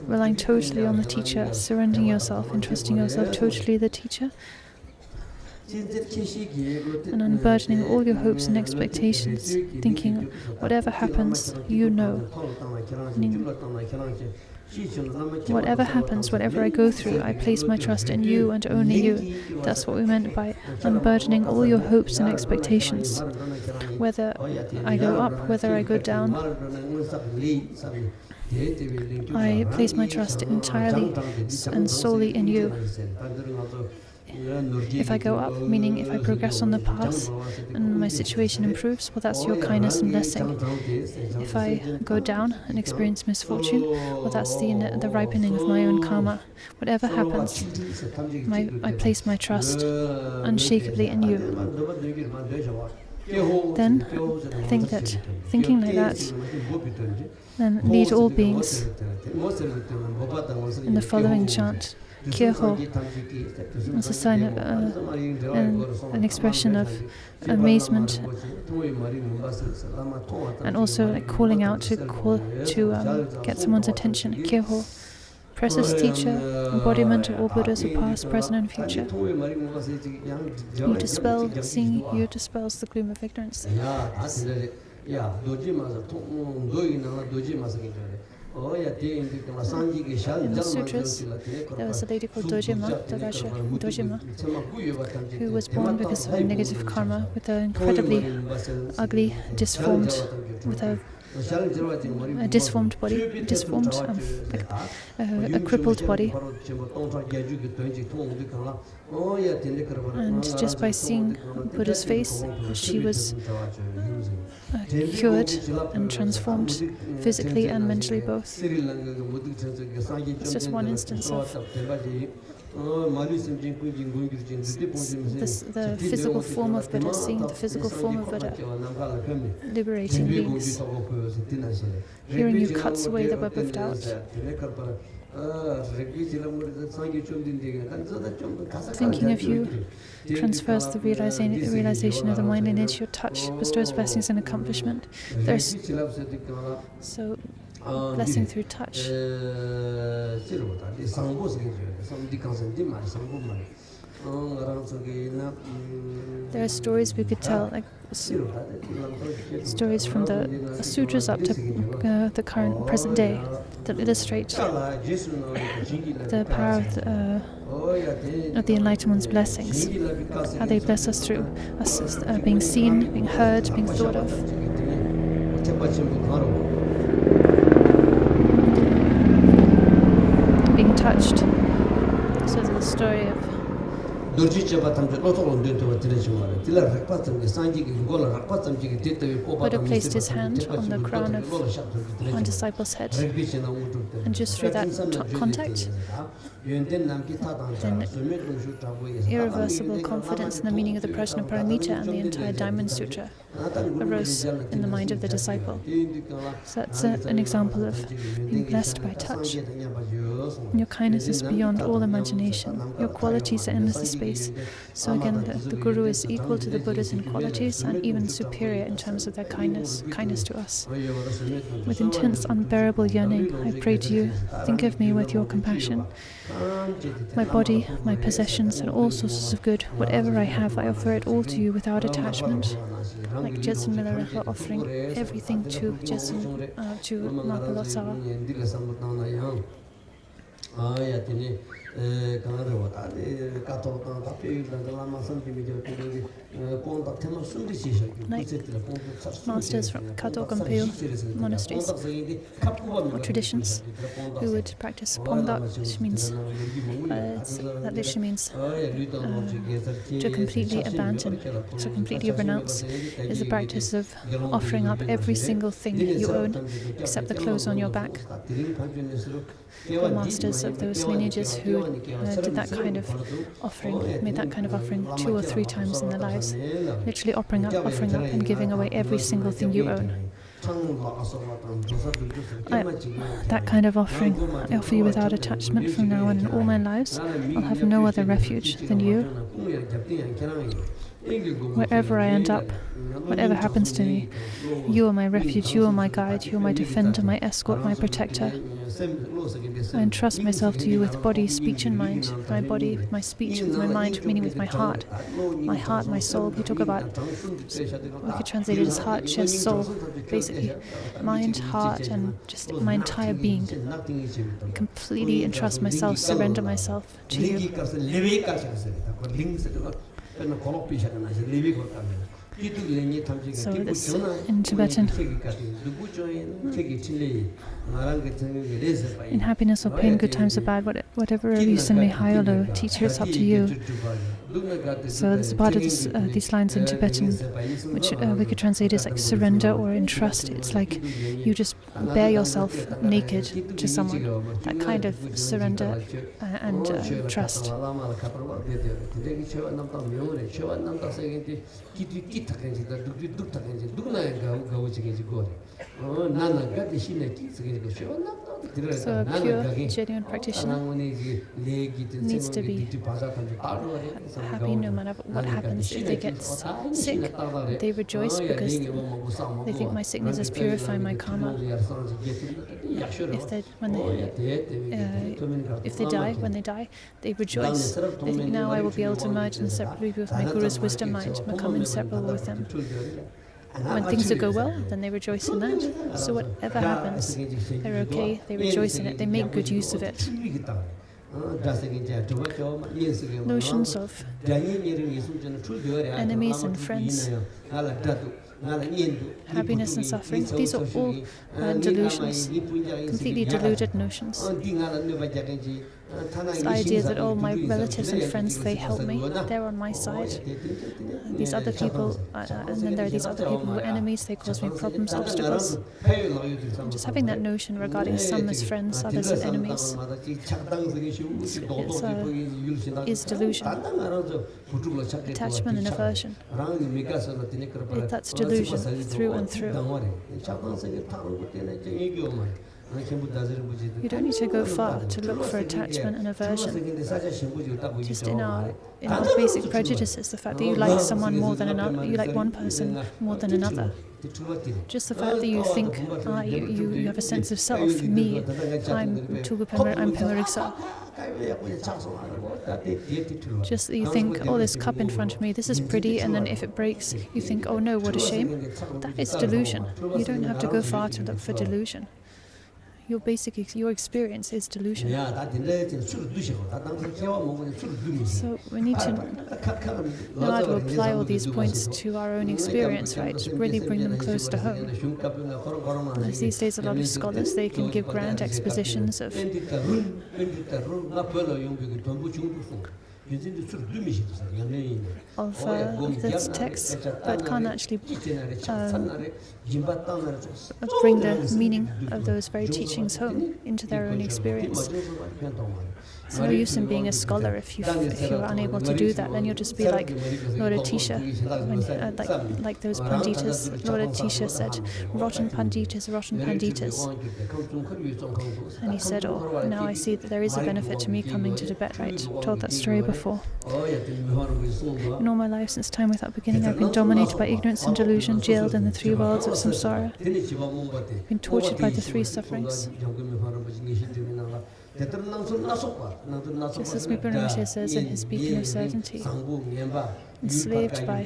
relying totally on the teacher, surrendering yourself, entrusting yourself totally to the teacher, and unburdening all your hopes and expectations, thinking, whatever happens, you know. Whatever happens, whatever I go through, I place my trust in you and only you. That's what we meant by unburdening all your hopes and expectations. Whether I go up, whether I go down, I place my trust entirely and solely in you. if I go up, meaning if I progress on the path and my situation improves, well, that's your kindness and blessing. If I go down and experience misfortune, well, that's the ripening of my own karma. Whatever happens, I place my trust unshakably in you. Then I think that thinking like that, then lead all beings in the following chant. Kyeho is a sign of an expression of amazement, and also like calling out to get someone's attention. Kyeho, precious teacher, embodiment of all Buddhas of past, present, and future. You dispels the gloom of ignorance. In the sutras, there was a lady called Dojima, who was born because of a negative karma with an incredibly ugly, a disformed body, a crippled body. And just by seeing Buddha's face, she was cured and transformed physically and mentally both. It's just one instance of the physical form of Buddha, seeing the physical form of Buddha liberating beings. Hearing you cuts away the web of doubt. Thinking of you transfers the realization of the mind lineage. Your touch bestows blessings and accomplishment. So, blessing through touch. There are stories we could tell, like stories from the sutras up to the present day, that illustrate the power of the Enlightened One's blessings, how they bless us through us being seen, being heard, being thought of. Being touched. So the story of Buddha placed his hand on the crown of one disciple's head, and just through that contact, then irreversible confidence in the meaning of the Prajnaparamita and the entire Diamond Sutra arose in the mind of the disciple. So that's an example of being blessed by touch. Your kindness is beyond all imagination. Your qualities are endless space. So again, the Guru is equal to the Buddhas in qualities and even superior in terms of their kindness to us. With intense, unbearable yearning, I pray to you, think of me with your compassion. My body, my possessions, and all sources of good, whatever I have, I offer it all to you without attachment. Like Jetsun Milarepa offering everything to Mapa Lotsawa. Like masters from Kato Gampeo monasteries or traditions who would practice Pongdak, which means that literally means to completely abandon, to completely renounce, is the practice of offering up every single thing you own except the clothes on your back. The masters of those lineages who did that kind of offering, made that kind of offering 2 or 3 times in their lives, literally offering up and giving away every single thing you own. That kind of offering I offer you without attachment from now on in all my lives. I'll have no other refuge than you. Wherever I end up, whatever happens to me, you are my refuge, you are my guide, you are my defender, my escort, my protector. I entrust myself to you with body, speech, and mind. My body, with my speech, with my mind, meaning with my heart, my soul. We talk about, we could translate it as heart, chest, soul. Basically, mind, heart, and just my entire being. I completely entrust myself, surrender myself to you. So this in Tibetan, in happiness or pain, good times or bad, whatever you send me high or low, teacher, it's up to you. So there's a part of these lines in Tibetan, which we could translate as like surrender or entrust. It's like you just bare yourself naked to someone. That kind of surrender and trust. So a pure, genuine practitioner needs to be happy no matter what happens. If they get sick, they rejoice because they think my sickness is purifying my karma. If they die, they rejoice. They think now I will be able to merge inseparably with my Guru's wisdom mind, become inseparable with him. When things go well, then they rejoice in that. So whatever happens, they're okay, they rejoice in it, they make good use of it. Notions of enemies and friends, happiness and suffering, these are all delusions, completely deluded notions. This idea that, oh, my relatives and friends, they help me, they're on my side. These other people, and then there are these other people who are enemies, they cause me problems, obstacles. And just having that notion regarding some as friends, others as enemies, is delusion. Attachment and aversion. That's delusion through and through. You don't need to go far to look for attachment and aversion. Just in our basic prejudices, the fact that you like someone more than another, you like one person more than another. Just the fact that you think you have a sense of self, me, I'm Pemmeriksa. Just that you think, oh, this cup in front of me, this is pretty, and then if it breaks, you think, oh no, what a shame. That is delusion. You don't have to go far to look for delusion. Your experience is delusion. So we need to know how to apply all these points to our own experience, right? Really bring them close to home. As these days, a lot of scholars, they can give grand expositions of this text, but can't actually bring the meaning of those very teachings home into their own experience. It's no use in being a scholar if you're unable to do that. Then you'll just be like Laura Tisha, like those panditas. Laura Tisha said, rotten panditas, rotten panditas. And he said, oh, now I see that there is a benefit to me coming to Tibet, right? Told that story before. In all my life, since time without beginning, I've been dominated by ignorance and delusion, jailed in the three worlds of samsara, been tortured by the three sufferings. Just as Rinpoche says in his Beacon of Certainty, enslaved by,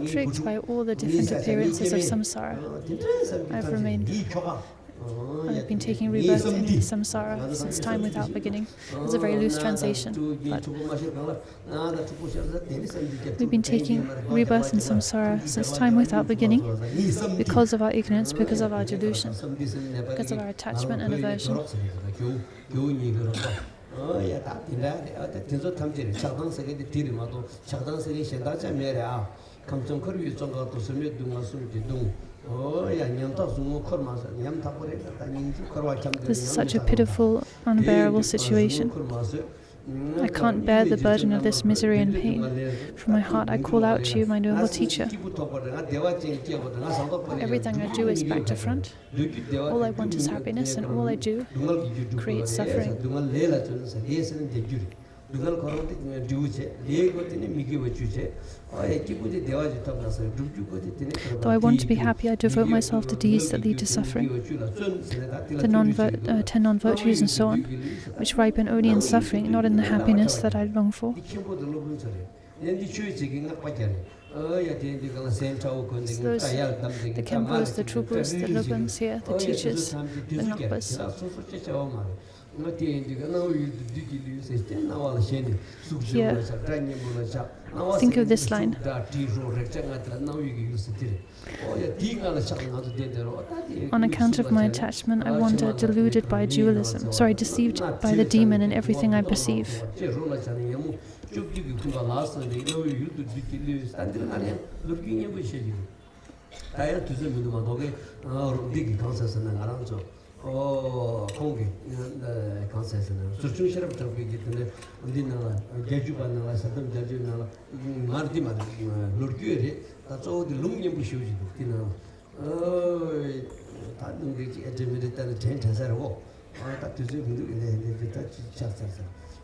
tricked by all the different appearances of samsara, I've been taking rebirth in samsara since time without beginning. It's a very loose translation, but we've been taking rebirth in samsara since time without beginning because of our ignorance, because of our delusion, because of our attachment and aversion. This is such a pitiful, unbearable situation. I can't bear the burden of this misery and pain. From my heart I call out to you, my noble teacher. Everything I do is back to front. All I want is happiness, and all I do creates suffering. Though I want to be happy, I devote myself to deeds that lead to suffering. The 10 non-virtues and so on, which ripen only in suffering, not in the happiness that I long for. So those, the Khenpos, the Trupos, the Lugans here, the teachers, the Ngakpas, Here, think of this line. On account of my attachment, I wander deluded by dualism. Sorry, deceived by the demon in everything I perceive.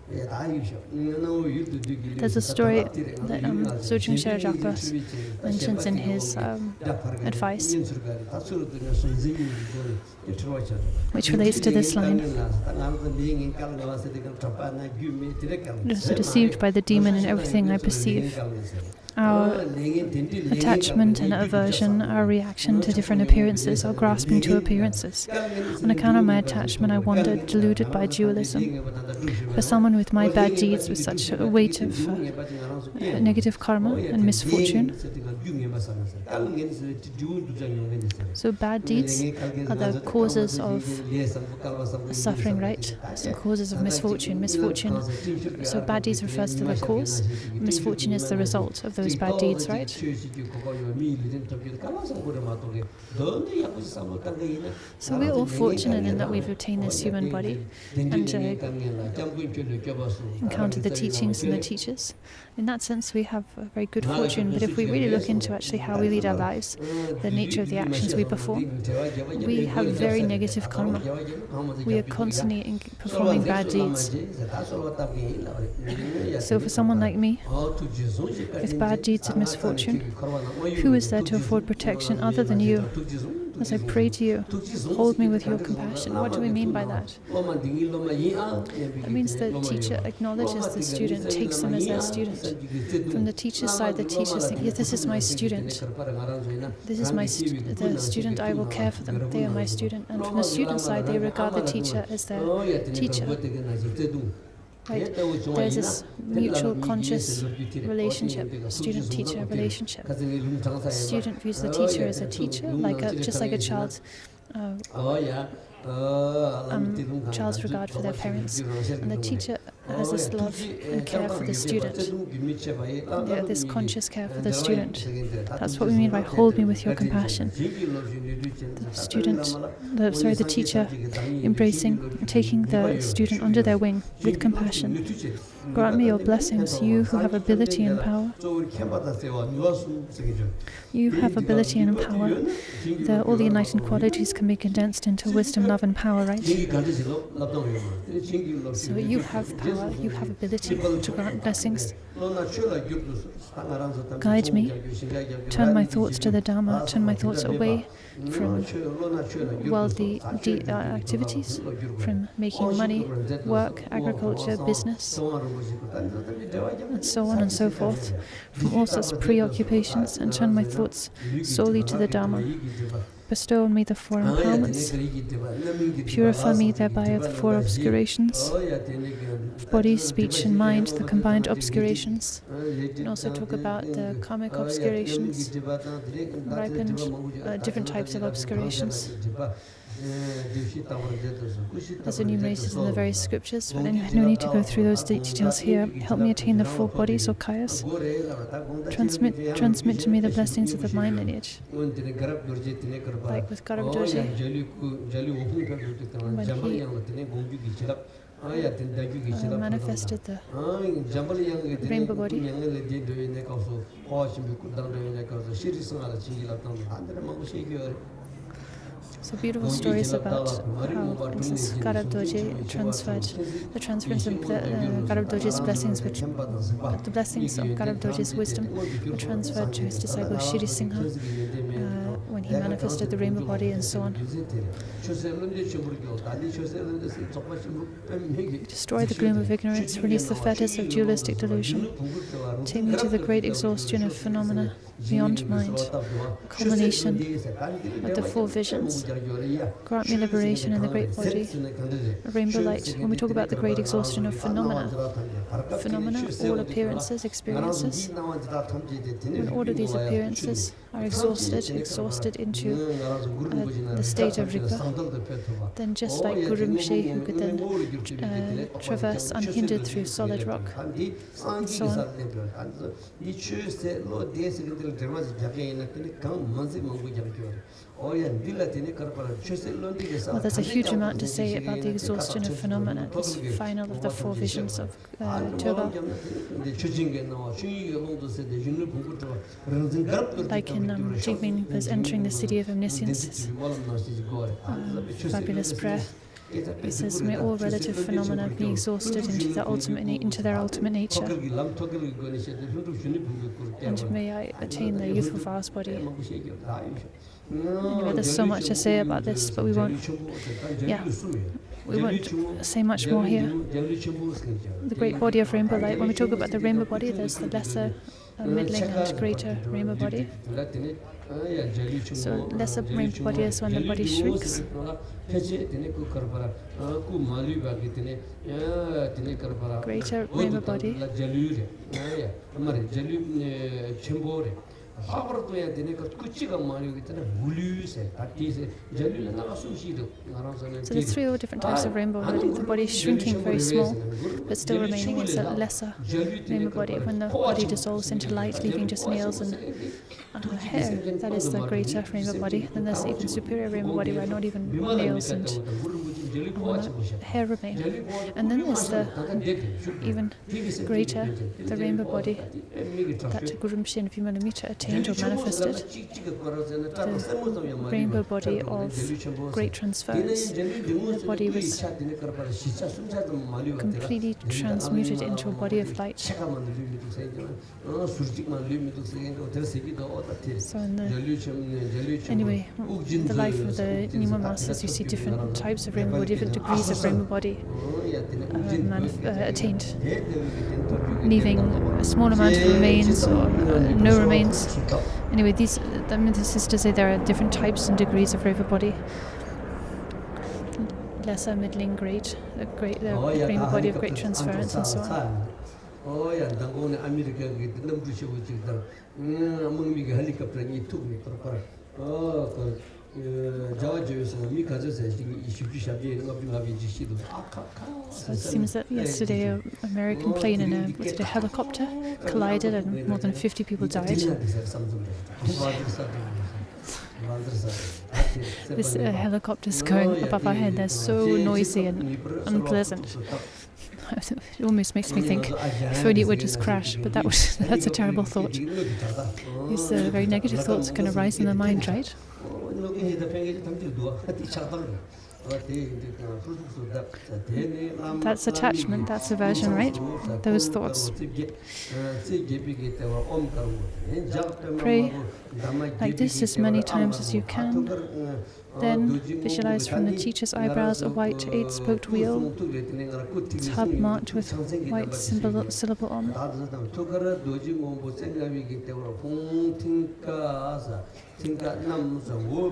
There's a story that Sojung Sherajapa mentions in his advice, which relates to this line. So deceived by the demon in everything I perceive. Our attachment and aversion, our reaction to different appearances, our grasping to appearances. On account of my attachment, I wander deluded by dualism. For someone with my bad deeds, with such a weight of negative karma and misfortune. So bad deeds are the causes of suffering, right? So causes of misfortune. Misfortune. So bad deeds refers to the cause. Misfortune is the result of those bad deeds, right? So we're all fortunate in that we've obtained this human body and encountered the teachings and the teachers. In that sense, we have a very good fortune. But if we really look into actually how we lead our lives, the nature of the actions we perform, we have very negative karma. We are constantly performing bad deeds. So for someone like me, with bad deeds and misfortune, who is there to afford protection other than you? As I pray to you, hold me with your compassion. What do we mean by that? That means the teacher acknowledges the student, takes them as their student. From the teacher's side, the teachers think, yes, this is my student. This is the student, I will care for them. They are my student. And from the student side, they regard the teacher as their teacher. Right? There's this mutual conscious relationship, student-teacher relationship. The student views the teacher as a teacher, just like a child's regard for their parents. And the teacher has this love and care for the student. This conscious care for the student. That's what we mean by hold me with your compassion. The teacher embracing, taking the student under their wing with compassion. Grant me your blessings, you who have ability and power. You have ability and power. All the enlightened qualities can be condensed into wisdom, love, and power, right? So you have power, you have ability to grant blessings. Guide me. Turn my thoughts to the Dharma. Turn my thoughts away from worldly activities, from making money, work, agriculture, business, and so on and so forth, from all such preoccupations, and turn my thoughts solely to the Dharma. Bestow on me the four empowerments. Purify me thereby of the four obscurations, of body, speech, and mind, the combined obscurations. And also talk about the karmic obscurations, ripened different types of obscurations. As enumerated in the various scriptures, but anyway, no need to go through those details here. Help me attain the four bodies or kayas. Transmit to me the blessings of the mind lineage. Like with Garab Dorje, when he manifested the rainbow body. So beautiful stories about how, for instance, Garab Dorje transferred the transference of Garab Dorje's blessings, the blessings of Garab Dorje's wisdom were transferred to his disciple Shri Singha when he manifested the rainbow body and so on. Destroy the gloom of ignorance, release the fetters of dualistic delusion. Take me to the great exhaustion of phenomena beyond mind, culmination of the four visions. Grant me liberation in the great body, a rainbow light. When we talk about the great exhaustion of phenomena, all appearances, experiences, when all of these appearances are exhausted into the state of Rigpa, then just like Guru Rinpoche, who could then traverse unhindered through solid rock, and so on. Well, there's a huge amount to say about the exhaustion of phenomena, this final of the four visions of Turba. Like in Jigme Rinpoche's entering the city of omniscience, fabulous prayer. He says, may all relative phenomena be exhausted into their ultimate nature, and may I attain the youthful vast body. Anyway, there's so much to say about this, but we won't say much more here. The great body of rainbow light. When we talk about the rainbow body, there's the lesser, middling, and greater rainbow body. So lesser rainbow body is when the body shrinks. Greater rainbow body. So there's three different types of rainbow body. The body is shrinking very small, but still remaining is a lesser rainbow body. When the body dissolves into light, leaving just nails and hair, that is the greater rainbow body. Then there's even superior rainbow body where not even nails and hair remain. And then there's the even greater, the rainbow body that Guru Rinpoche and Vimalamita attained or manifested, the rainbow body of great transference. The body was completely transmuted into a body of light. So in the life of the Nima Masters, you see different types of rainbow, different degrees of rainbow body attained, leaving a small amount of remains or no remains. Anyway, this is to say there are different types and degrees of rainbow body. Lesser, middling, great, the rainbow body of great transference, and so on. So it seems that yesterday an American plane and a helicopter collided and more than 50 people died. This helicopter's going above our head. They're so noisy and unpleasant. It almost makes me think if only it would just crash, but that's a terrible thought. These very negative thoughts can arise in the mind, right? That's attachment, that's aversion, right? Those thoughts. Pray like this as many times as you can. Then visualize from the teacher's eyebrows a white 8-spoked wheel. Its hub marked with white syllable Om.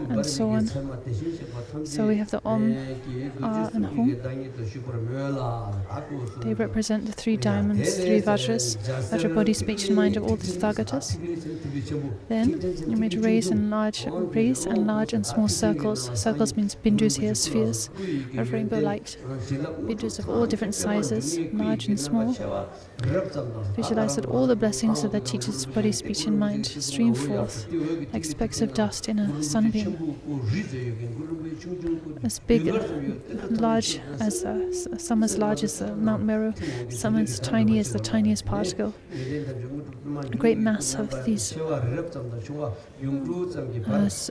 And so on. So we have the Om, Ah, and Hum. They represent the 3 diamonds, 3 Vajras, Vajra body, speech and mind of all the Tathagatas. Then you may raise and large and small circles. Circles means bindus here, spheres of rainbow light. Bindus of all different sizes, large and small. Visualize that all the blessings of the teacher's body, speech and mind stream forth like specks of dust in a sunbeam. As big, large as some as large as Mount Meru, some as tiny as the tiniest particle. A great mass of these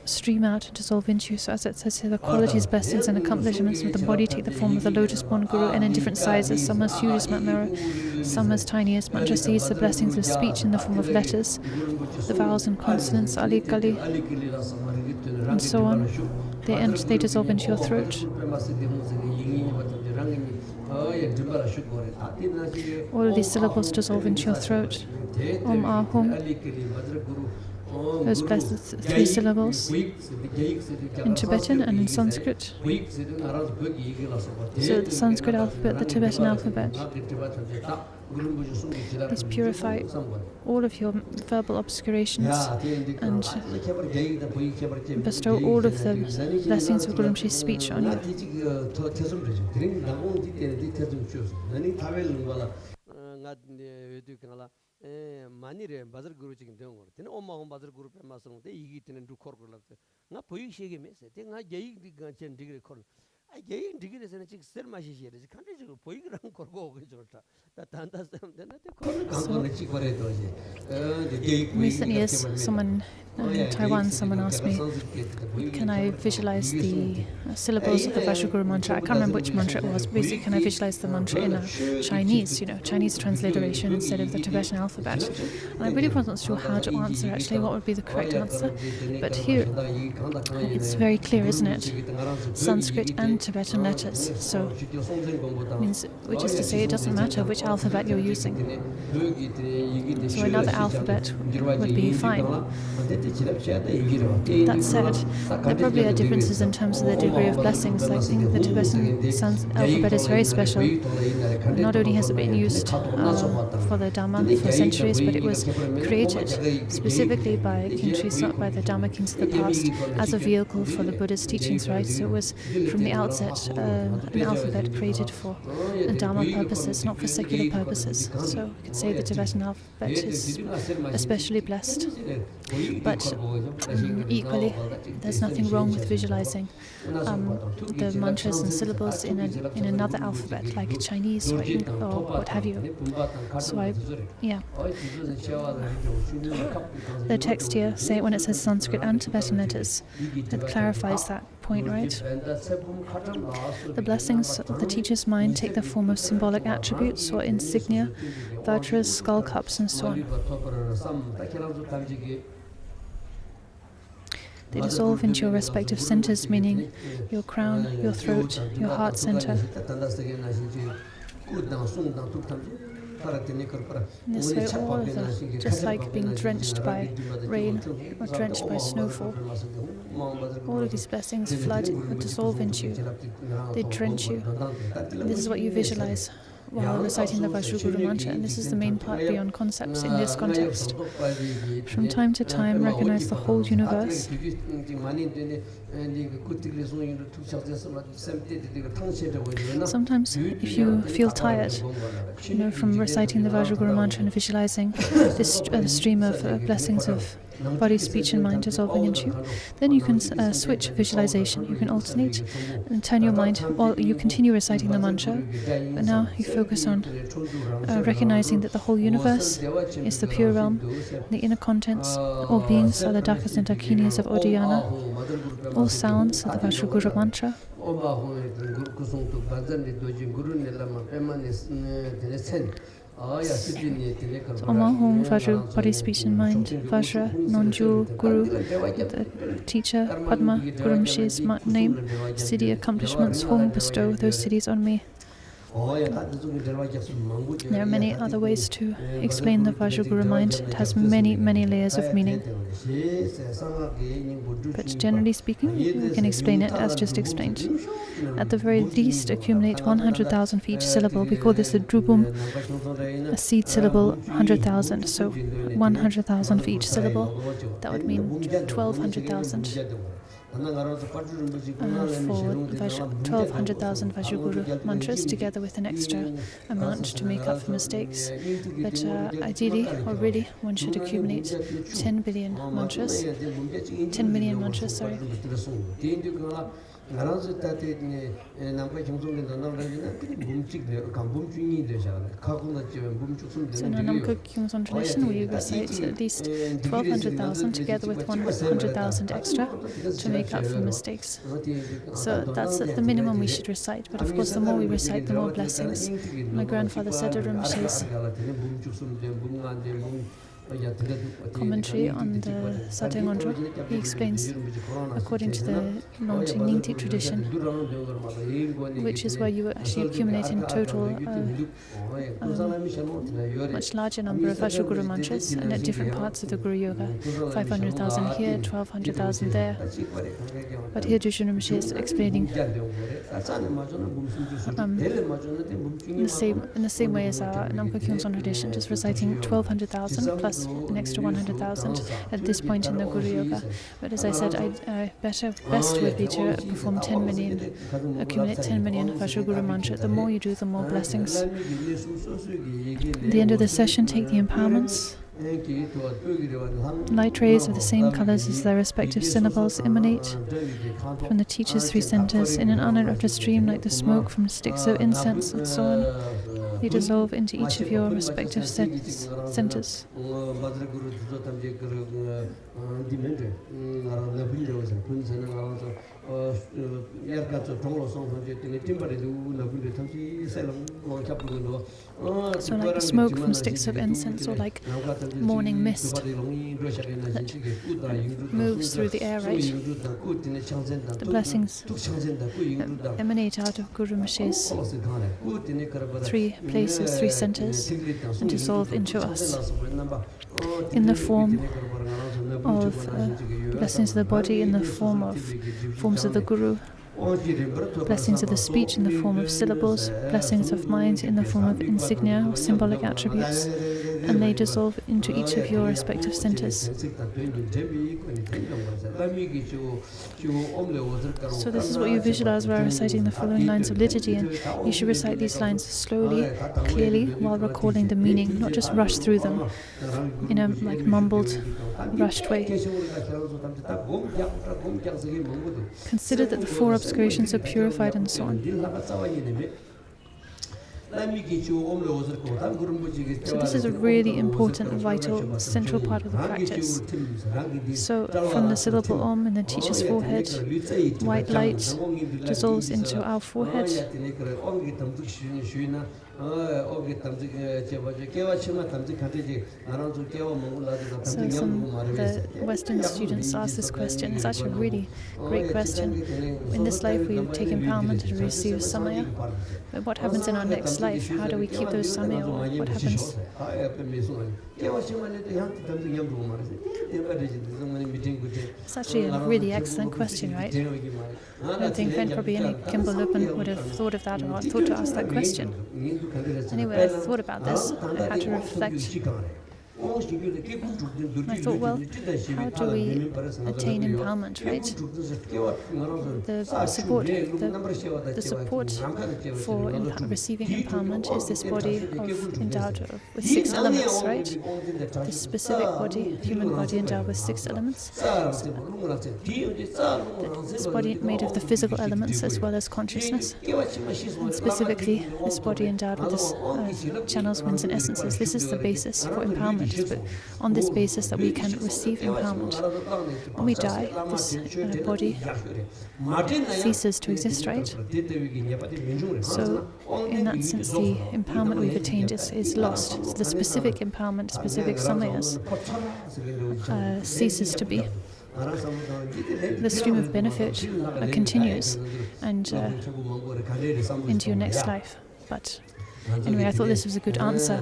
stream out and dissolve into you. So as it says here, the qualities, blessings and accomplishments of the body take the form of the lotus-born Guru, and in different sizes, some as huge as Mount Meru, some as tiny as mantra seeds, the blessings of speech in the form of letters, the vowels and consonants, ali kali, and so on. They dissolve into your throat. All of these syllables dissolve into your throat. Om Ahum. Those blessed 3 syllables in Tibetan and in Sanskrit. So the Sanskrit alphabet, the Tibetan alphabet. These purify all of your verbal obscurations and bestow all of the blessings of Guru Rinpoche's speech on you. 만일에 바들 그룹 지금 되는 거 같은 엄마가 바들 그룹에 맞서는 데 이기 때는 루코르 걸었대 나 보이 시게 메세 내가 예의가 전 디그리 콜 아 예의 디그리에서는 지금 셀 마시시에 간데 지금 보이그랑 걸고 그렇다 다 단다 되는데 그거는 찍거래도 이제 Recently, as someone in Taiwan, someone asked me, can I visualize the syllables of the Vajraguru mantra? I can't remember which mantra it was. Basically, can I visualize the mantra in Chinese, Chinese transliteration instead of the Tibetan alphabet? And I really wasn't sure how to answer, actually, what would be the correct answer. But here, it's very clear, isn't it? Sanskrit and Tibetan letters. So, which is to say, it doesn't matter which alphabet you're using. So another alphabet would be fine. That said, there probably are differences in terms of the degree of blessings. I think the Tibetan alphabet is very special. Not only has it been used for the Dhamma for centuries, but it was created specifically by by the Dhamma kings of the past as a vehicle for the Buddha's teachings, right? So it was from the outset an alphabet created for Dhamma purposes, not for secular purposes. So you could say the Tibetan alphabet is especially blessed. But equally, there's nothing wrong with visualizing the mantras and syllables in another alphabet, like Chinese or what have you. So the text here, when it says Sanskrit and Tibetan letters, it clarifies that point, right? The blessings of the teacher's mind take the form of symbolic attributes or insignia, vajras, skull cups, and so on. They dissolve into your respective centers, meaning your crown, your throat, your heart center. In this way, all of them, just like being drenched by rain or drenched by snowfall, all of these blessings flood or dissolve into you. They drench you. And this is what you visualize while reciting the Vajraguru mantra, and this is the main part beyond concepts in this context. From time to time, recognize the whole universe. Sometimes, if you feel tired, from reciting the Vajraguru mantra and visualizing this stream of blessings of body, speech, and mind dissolving into you, then you can switch visualization. You can alternate and turn your mind, while you continue reciting the mantra, but now you focus on recognizing that the whole universe is the pure realm, the inner contents, all beings are the dakas and dakinis of Odhyana, all sounds are the Vajraguru mantra. So Om Ahum, Vajra, body, speech and mind, Vajra, Ngondro, Guru, the teacher, Padma, Guru Rinpoche's name, siddhi, accomplishments, Hum, bestow those siddhis on me. There are many other ways to explain the Vajraguru mind. It has many, many layers of meaning. But generally speaking, we can explain it as just explained. At the very least, accumulate 100,000 for each syllable. We call this a drubum, a seed syllable, 100,000. So 100,000 for each syllable. That would mean 1,200,000. For 1,200,000 Vajraguru mantras, together with an extra amount to make up for mistakes. But ideally, or really, one should accumulate 10 billion mantras, 10 million mantras, sorry. So in our Namkuk Kyungsong tradition, we recite at least 1200,000 together with 100,000 extra to make up for mistakes. So that's the minimum we should recite. But of course, the more we recite, the more blessings. My grandfather said at Rinpoche's commentary on the Sate Ngondro, he explains, according to the Nongting Ningti tradition, which is where you actually accumulate in total a much larger number of Vajraguru mantras, and at different parts of the Guru Yoga, 500,000 here, 1200,000 there. But here Dushan Rinpoche is explaining in the same way as our Namkha Kyungsong tradition, just reciting 1200,000 plus an extra 100,000 at this point in the Guru Yoga. But as I said, best would be to perform 10 million, accumulate 10 million Vajraguru mantra. The more you do, the more blessings. At the end of the session, take the empowerments. Light rays of the same colors as their respective syllables emanate from the teacher's three centers in an uninterrupted stream like the smoke from sticks of incense and so on. They dissolve into each of your respective centers. So like smoke from sticks of incense, or like morning mist that moves through the air, right? The blessings that emanate out of Guru Rinpoche's three places, three centers, and dissolve into us in the form of blessings of the body, in the form of forms of the Guru, blessings of the speech in the form of syllables, blessings of mind in the form of insignia or symbolic attributes, and they dissolve into each of your respective centers. So this is what you visualize while reciting the following lines of liturgy, and you should recite these lines slowly, clearly, while recalling the meaning, not just rush through them in a mumbled, rushed way. Consider that the four obscurations are purified and so on. So this is a really important, vital, central part of the practice. So from the syllable Om in the teacher's forehead, white light dissolves into our forehead. So the Western students ask this question. It's actually a really great question. In this life we take empowerment and receive samaya. But what happens in our next life? How do we keep those samaya? Or what happens? It's actually a really excellent question, right? I don't think probably any Kimball Lupin would have thought of that or thought to ask that question. Anyway, I thought about this. I had to reflect. I thought, well, how do we attain empowerment, right? The support for receiving empowerment is this body endowed with 6 elements, right? This specific body, human body endowed with 6 elements. This body made of the physical elements as well as consciousness. And specifically, this body endowed with this channels, winds and essences. This is the basis for empowerment. But on this basis that we can receive empowerment. When we die, this body ceases to exist, right? So in that sense, the empowerment we've attained is lost. So the specific empowerment, specific samayas, ceases to be. The stream of benefit continues and into your next life. But anyway, I thought this was a good answer.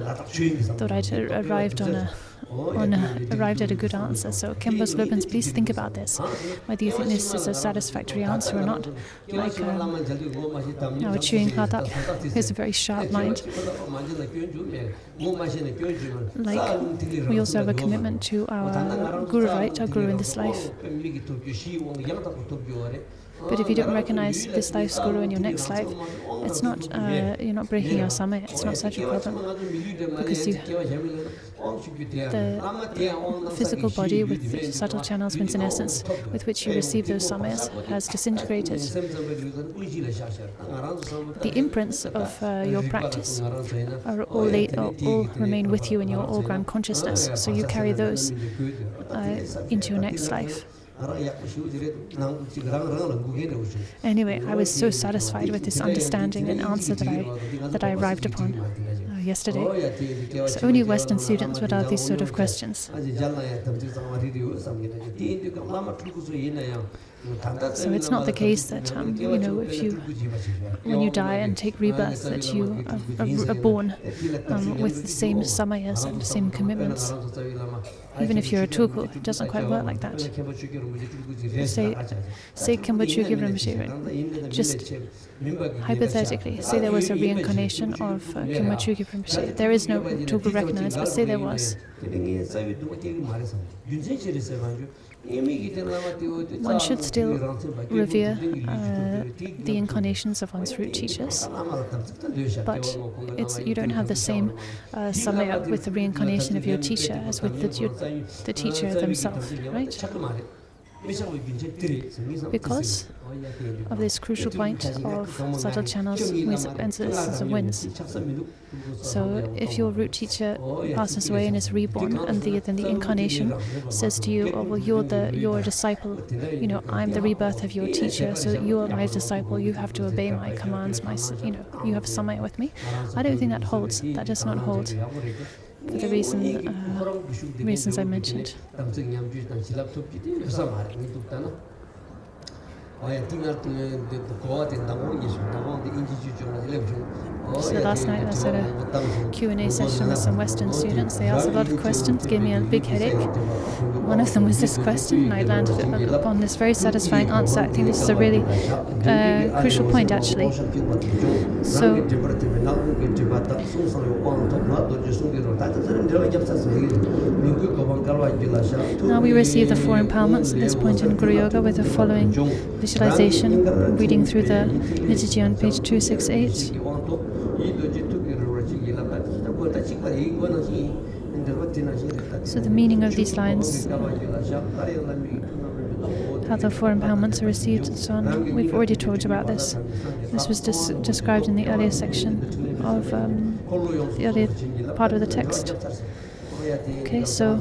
Thought I'd arrived at a good answer. So, Khenpo's Lopins, please think about this. Whether you think this is a satisfactory answer or not. Like our chewing Hatak has a very sharp mind. Like we also have a commitment to our Guru, right? Our Guru in this life. But if you don't recognize this life's guru in your next life, it's not you're not breaking your samaya. It's not such a problem, because the physical body with the subtle channels, means in essence, with which you receive those samayas, has disintegrated. The imprints of your practice are all remain with you in your all-ground consciousness, so you carry those into your next life. Anyway, I was so satisfied with this understanding and answer that I arrived upon yesterday. So only Western students would have these sort of questions. So it's not the case that when you die and take rebirth, that you are born with the same samayas and the same commitments. Even if you're a tulku, it doesn't quite work like that. Say Kembachuki Rinpoche, just hypothetically, say there was a reincarnation of Kembachuki Rinpoche. There is no tulku recognized, but say there was. One should still revere the incarnations of one's root teachers, but you don't have the same samaya with the reincarnation of your teacher as with the teacher themselves, right? Because of this crucial point of subtle channels, emphasis of winds. So if your root teacher passes away and is reborn, and then the incarnation says to you, "Oh well, you're a disciple. I'm the rebirth of your teacher, so you are my disciple. You have to obey my commands. You have samaya with me." I don't think that holds. That does not hold. For the reasons I mentioned. So last night I was at a Q&A session with some Western students. They asked a lot of questions, gave me a big headache. One of them was this question, and I landed upon this very satisfying answer. I think this is a really crucial point, actually. So, now we receive the 4 empowerments at this point in Guru Yoga with the following visualization, reading through the liturgy on page 268. So the meaning of these lines, how the 4 empowerments are received and so on, we've already talked about this. This was described in the earlier section of the earlier part of the text. Okay, so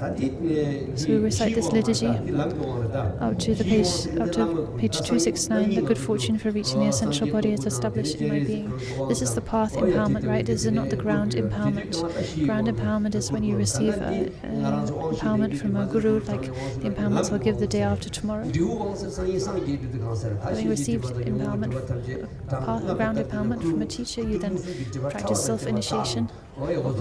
we recite this liturgy up to page 269. The good fortune for reaching the essential body is established in my being. This is the path empowerment, right? This is not the ground empowerment. Ground empowerment is when you receive empowerment from a guru, like the empowerments I'll give the day after tomorrow. Having received empowerment, ground empowerment from a teacher, you then practice self-initiation.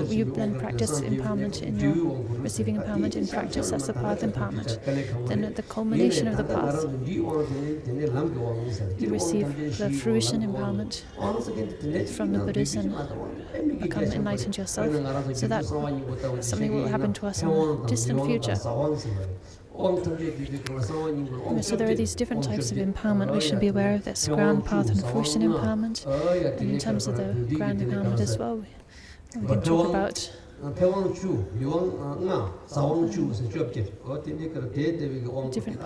You then practice empowerment in your receiving empowerment in practice. That's the path empowerment. Then at the culmination of the path, you receive the fruition empowerment from the Buddhas and become enlightened yourself. So that something will happen to us in the distant future. So there are these different types of empowerment. We should be aware of this: ground, path, and fruition empowerment. And in terms of the ground empowerment as well, we can talk about different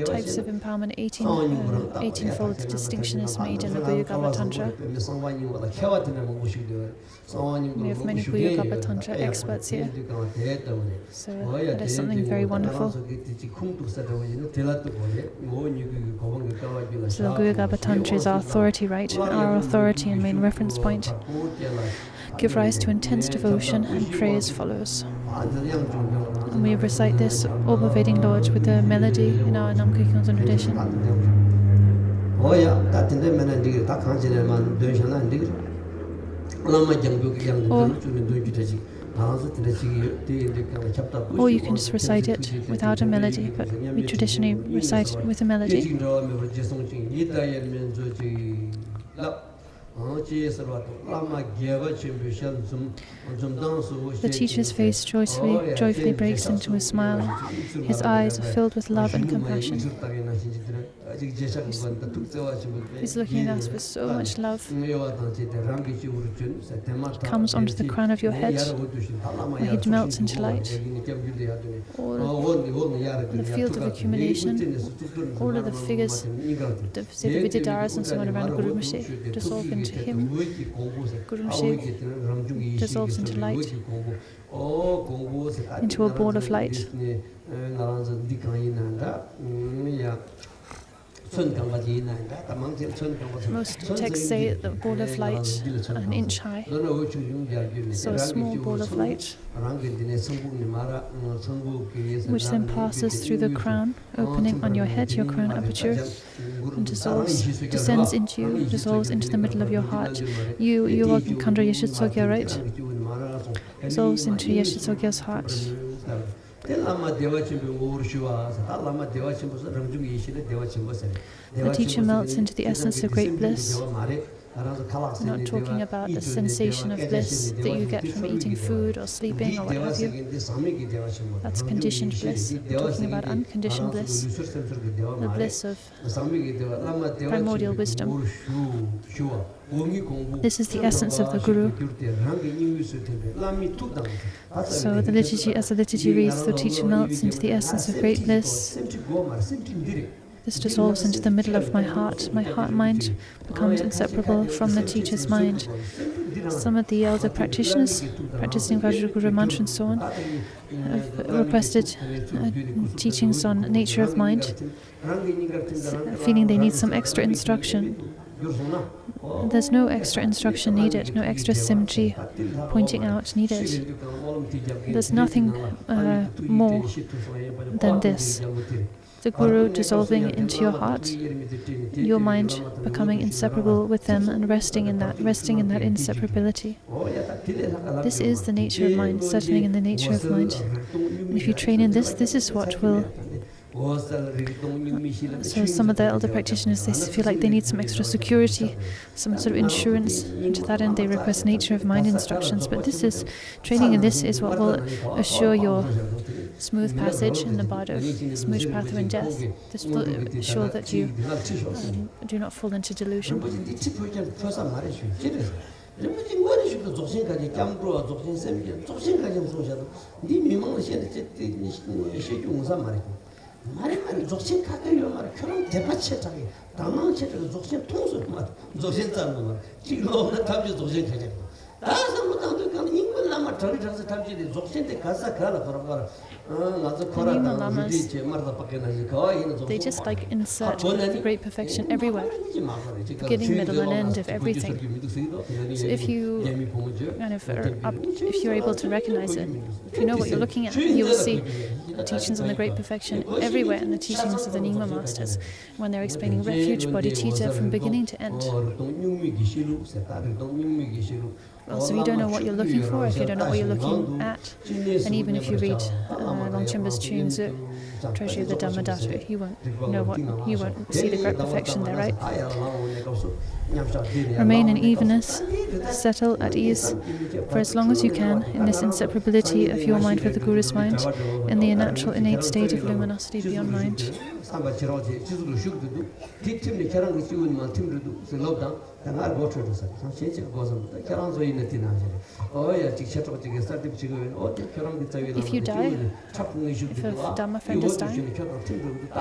types of empowerment. 18-fold distinction is made in the Guyagaba Tantra. We have many Guyagaba Tantra experts here, so that is something very wonderful. So the Guyagaba Tantra is our authority, right? Our authority and main reference point. Give rise to intense devotion and pray as follows. And we recite this all-pervading Lord with the melody in our Namkyu Kyongson tradition. Or you can just recite it without a melody, but we traditionally recite it with a melody. The teacher's face joyfully breaks into a smile. His eyes are filled with love and compassion. He's looking at us with so much love. He comes onto the crown of your head, where he melts into light. All the field of accumulation, all of the figures, the Vidyaras and so on around Guru Mshe dissolve into him. Guru Mshe dissolves into light, into a ball of light. Most texts say the ball of light an inch high, so a small ball of light, which then passes through the crown, opening on your head, your crown aperture, and descends into you, dissolves into the middle of your heart. You are Ngondro Yeshitsogya, right? Dissolves into Yeshitsogya's heart. The teacher melts into the essence of great bliss. We're not talking about the sensation of bliss that you get from eating food or sleeping or what have you. That's conditioned bliss. We're talking about unconditioned bliss, the bliss of primordial wisdom. This is the essence of the Guru. So the liturgy, as the liturgy reads, the teacher melts into the essence of great bliss. This dissolves into the middle of my heart. My heart-mind becomes inseparable from the teacher's mind. Some of the elder practitioners practicing Vajraguru mantra and so on have requested teachings on nature of mind, feeling they need some extra instruction. There's no extra instruction needed, no extra symmetry pointing out needed. There's nothing more than this. The Guru dissolving into your heart, your mind becoming inseparable with them and resting in that inseparability. This is the nature of mind, settling in the nature of mind. And if you train in this, this is what will. So some of the elder practitioners, they feel like they need some extra security, some sort of insurance. And to that end, they request nature of mind instructions. But this is, training in this is what will assure your smooth passage in the bard of smooth path of death. This will assure that you do not fall into delusion. The Nima Lamas, they just like insert the great perfection everywhere, beginning, middle and end of everything. So if you if you're able to recognize it, if you know what you're looking at, you will see the teachings on the great perfection everywhere in the teachings of the Nima masters when they're explaining refuge bodhicitta from beginning to end. Well, so if you don't know what you're looking for, if you don't know what you're looking at, and even if you read Longchenpa's Chewing Zu, Treasury of the Dhammadhatu, you won't see the great perfection there, right? Remain in evenness, settle at ease for as long as you can in this inseparability of your mind with the Guru's mind, in the natural innate state of luminosity beyond mind. If you die, if a Dhamma friend is dying,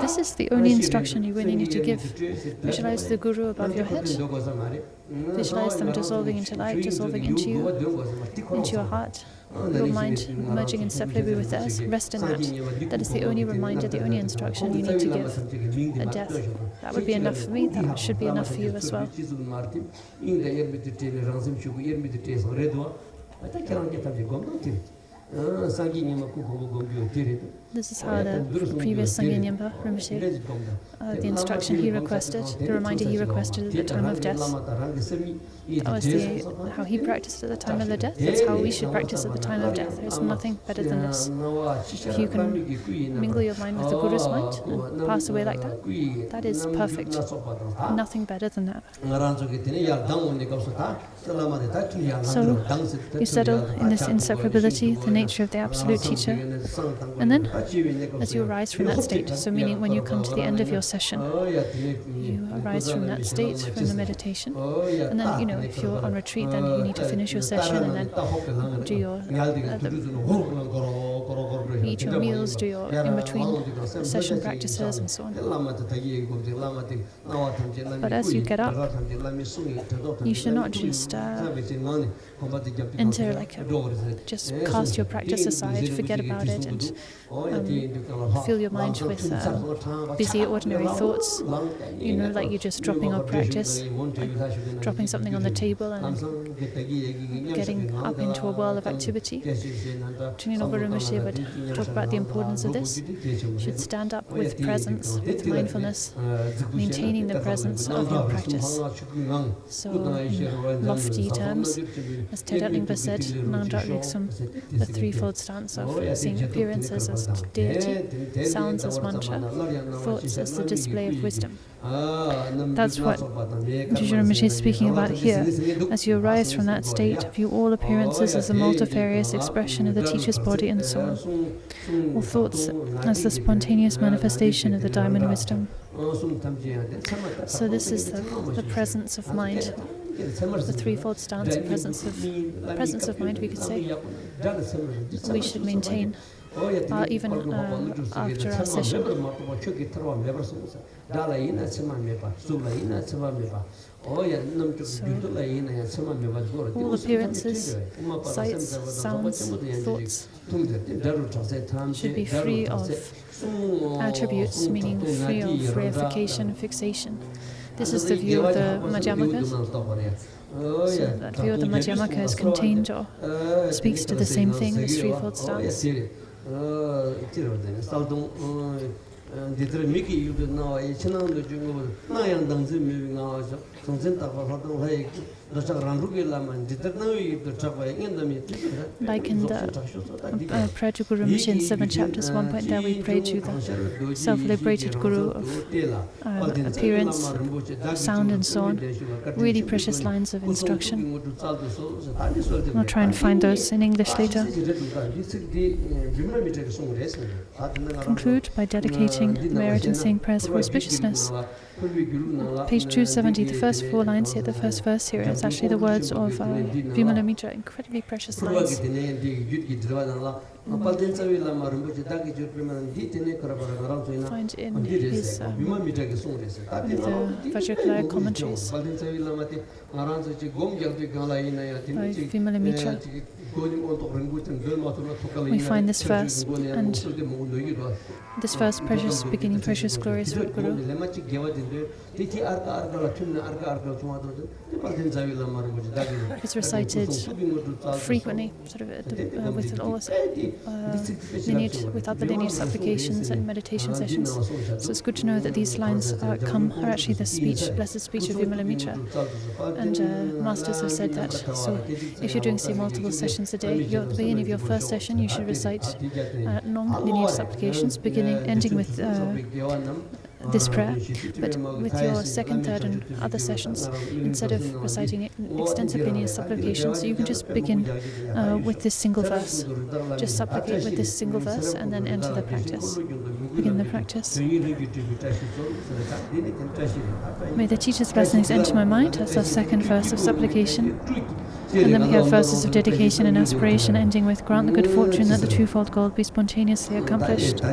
this is the only instruction you really need to give. Visualize the Guru above your head. Visualize them dissolving into light, dissolving into you, into your heart. Your mind merging inseparably with theirs. Rest in that. That is the only reminder, the only instruction you need to give at death. That would be enough for me. That should be enough for you as well. This is how the previous Sangye Nyingpa Rinpoche, the instruction he requested, the reminder he requested at the time of death. That was how he practiced at the time of the death. That's how we should practice at the time of death. There's nothing better than this. If you can mingle your mind with the Guru's mind and pass away like that, that is perfect. Nothing better than that. So you settle in this inseparability, the nature of the absolute teacher, and then as you arise from that state, so meaning when you come to the end of your session, you arise from that state, from the meditation, and then, if you're on retreat, then you need to finish your session and then do your eat your meals, do your in-between session practices and so on. But as you get up, you should not just enter just cast your practice aside, forget about it, and fill your mind with busy ordinary thoughts. Like you're just dropping off practice, like dropping something on the table and getting up into a whirl of activity. Ngondro Rinpoche would talk about the importance of this. You should stand up with presence, with mindfulness, maintaining the presence of your practice. So, in lofty terms, as Teta Lingpa said, Nangdrat Riksum, the threefold stance of seeing appearances as deity, sounds as mantra, thoughts as the display of wisdom. That's what Ngondro Rinpoche is speaking about here. As you arise from that state, view all appearances as a multifarious expression of the teacher's body and so on. All thoughts as the spontaneous manifestation of the diamond wisdom. So this is the presence of mind. The threefold stance of presence of mind, we could say, we should maintain even after our session. So, all appearances, sights, sounds, thoughts should be free of attributes, meaning free of reification and fixation. This is the view of the Madhyamakas. So that view of the Madhyamaka is contained or speaks to the same thing, this threefold stance. Like in the prayer to Guru Rinpoche in 7 chapters, one point there we pray to the self-liberated Guru of appearance, sound and so on. Really precious lines of instruction. I'll try and find those in English later. Conclude by dedicating merit and saying prayers for auspiciousness. Page 270, the first 4 lines here, the first verse here, it's actually the words of Vimala Mitra, incredibly precious lines. Find in his the Vajrakalaya commentaries by Vimala Mitra. We find this verse, and this verse, precious beginning, precious glorious Root Guru, is recited frequently, sort of with all with other lineage supplications and meditation sessions. So it's good to know that these lines are actually the speech, blessed speech of Vimala Mitra. And masters have said that. So if you're doing, say, multiple sessions a day, at the beginning of your first session, you should recite non-lineage supplications, ending with this prayer, but with your second, third and other sessions, instead of reciting extensive lineage supplications, you can just begin with this single verse. Just supplicate with this single verse and then enter the practice. Begin the practice. May the teacher's blessings enter my mind. That's our second verse of supplication. And then we have verses of dedication and aspiration ending with grant the good fortune that the twofold goal be spontaneously accomplished.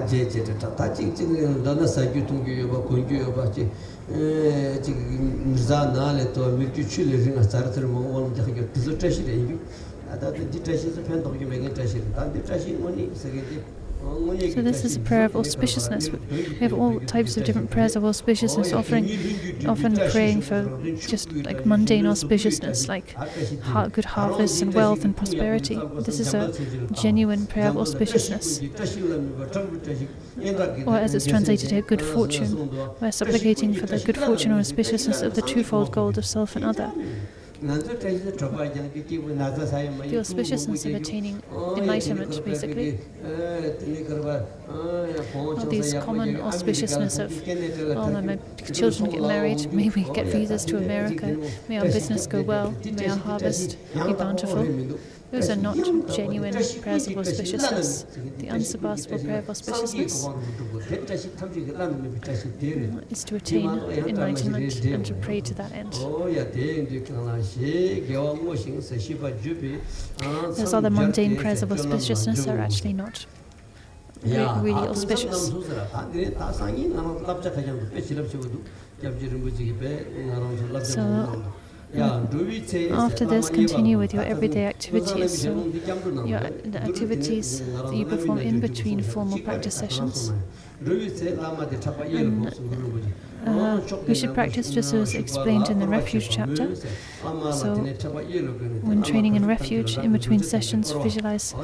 So this is a prayer of auspiciousness. We have all types of different prayers of auspiciousness, often praying for just like mundane auspiciousness, like good harvests and wealth and prosperity. This is a genuine prayer of auspiciousness. Or as it's translated here, good fortune. We're supplicating for the good fortune or auspiciousness of the twofold goal of self and other. The auspiciousness of attaining enlightenment, basically. All these common auspiciousness of, may my children get married, may we get visas to America, may our business go well, may our harvest be bountiful. Those are not genuine prayers of auspiciousness. The unsurpassable prayer of auspiciousness is to attain enlightenment and to pray to that end. Those other mundane prayers of auspiciousness are actually not really auspicious. So, after this, continue with your everyday activities. So, the activities that you perform in between formal practice sessions. We should practice just as explained in the refuge chapter. So, when training in refuge, in between sessions, visualize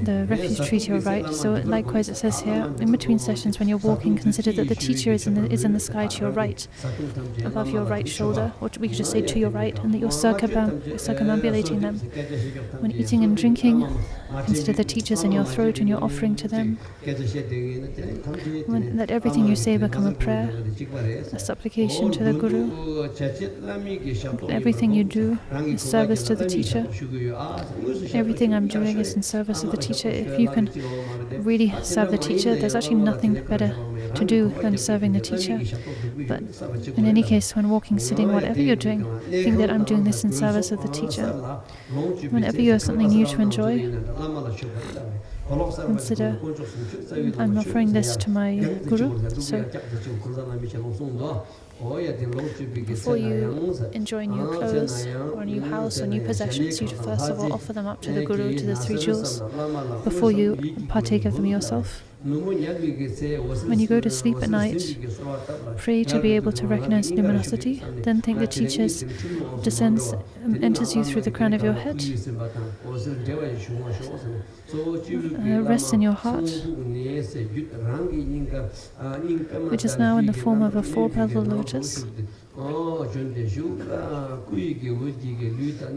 the refuge tree to your right. So, likewise, it says here, in between sessions, when you're walking, consider that the teacher is in the sky to your right, above your right shoulder, or we could just say to your right, and that you're circumambulating them. When eating and drinking, consider the teachers in your throat and you're offering to them. Let everything you say become a prayer, a supplication to the Guru. Everything you do is service to the teacher. Everything I'm doing is in service of the teacher. If you can really serve the teacher, there's actually nothing better to do than serving the teacher. But in any case, when walking, sitting, whatever you're doing, think that I'm doing this in service of the teacher. Whenever you have something new to enjoy, consider, I'm offering this to my Guru. So, before you enjoy new clothes or a new house or new possessions, you first of all offer them up to the Guru, to the three jewels, before you partake of them yourself. When you go to sleep at night, pray to be able to recognize luminosity, then think the teacher enters you through the crown of your head, rests in your heart, which is now in the form of a four-petaled lotus,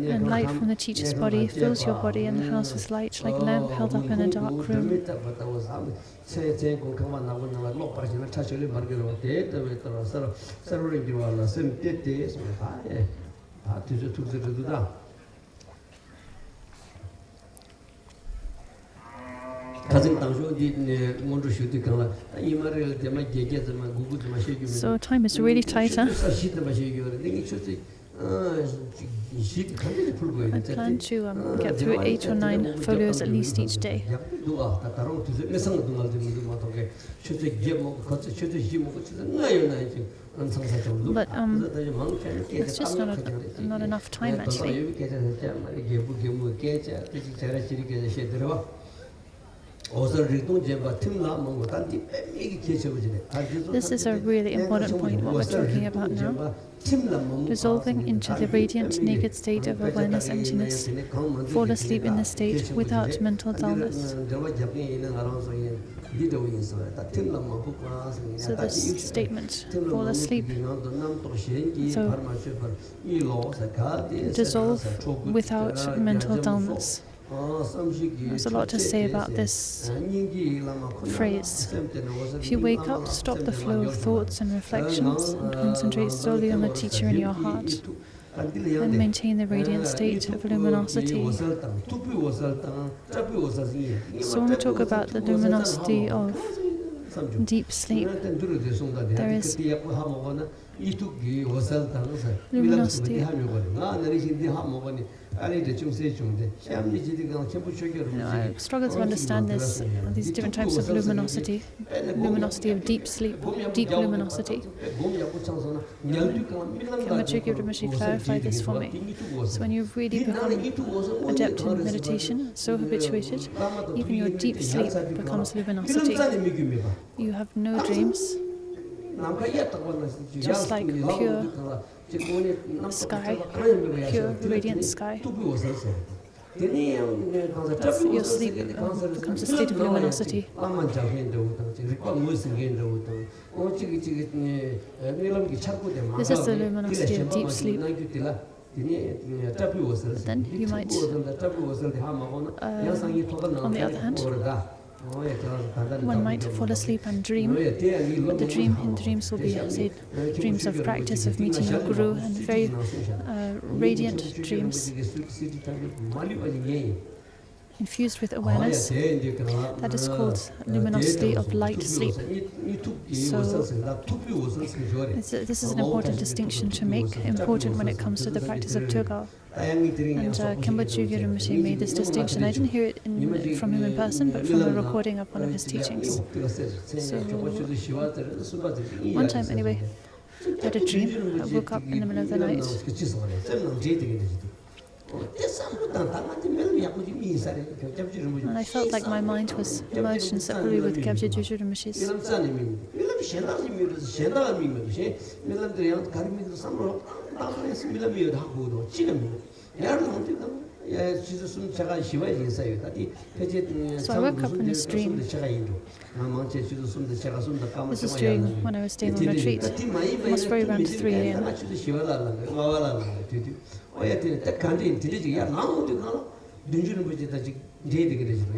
and light from the teacher's body fills your body and the house with light, like a lamp held up in a dark room. So time is really tight, huh? I plan to get through 8 or 9 folios at least each day. But it's just not enough time, actually. This is a really important point, what we're talking about now. Dissolving into the radiant, naked state of awareness emptiness. Fall asleep in this state without mental dullness. So this statement, fall asleep. So dissolve without mental dullness. There's a lot to say about this phrase. If you wake up, stop the flow of thoughts and reflections and concentrate solely on the teacher in your heart, and maintain the radiant state of luminosity. So when we talk about the luminosity of deep sleep, there is luminosity. I struggle to understand these different types of luminosity. Luminosity of deep sleep, deep luminosity. Can Matriku Rinpoche clarify this for me? So when you've really become adept in meditation, so habituated, even your deep sleep becomes luminosity. You have no dreams, just like pure sky, pure radiant sky. Your sleep becomes a state of luminosity. This is the luminosity of deep sleep. then you might, on the other hand, one might fall asleep and dream, but the dreams will be, say, dreams of practice, of meeting your guru, and very radiant dreams, infused with awareness. That is called luminosity of light sleep. So this is an important distinction to make, important when it comes to the practice of Turgal. And Khenpo Chögyal Rinpoche made this distinction. I didn't hear it from him in person, but from a recording of one of his teachings. So one time, anyway, I had a dream. I woke up in the middle of the night. And I felt like my mind was merged inseparably with Gyabje Gyuju Rinpoche's. So I woke up in this dream. This is during when I was staying on retreat. It must be around 3 a.m.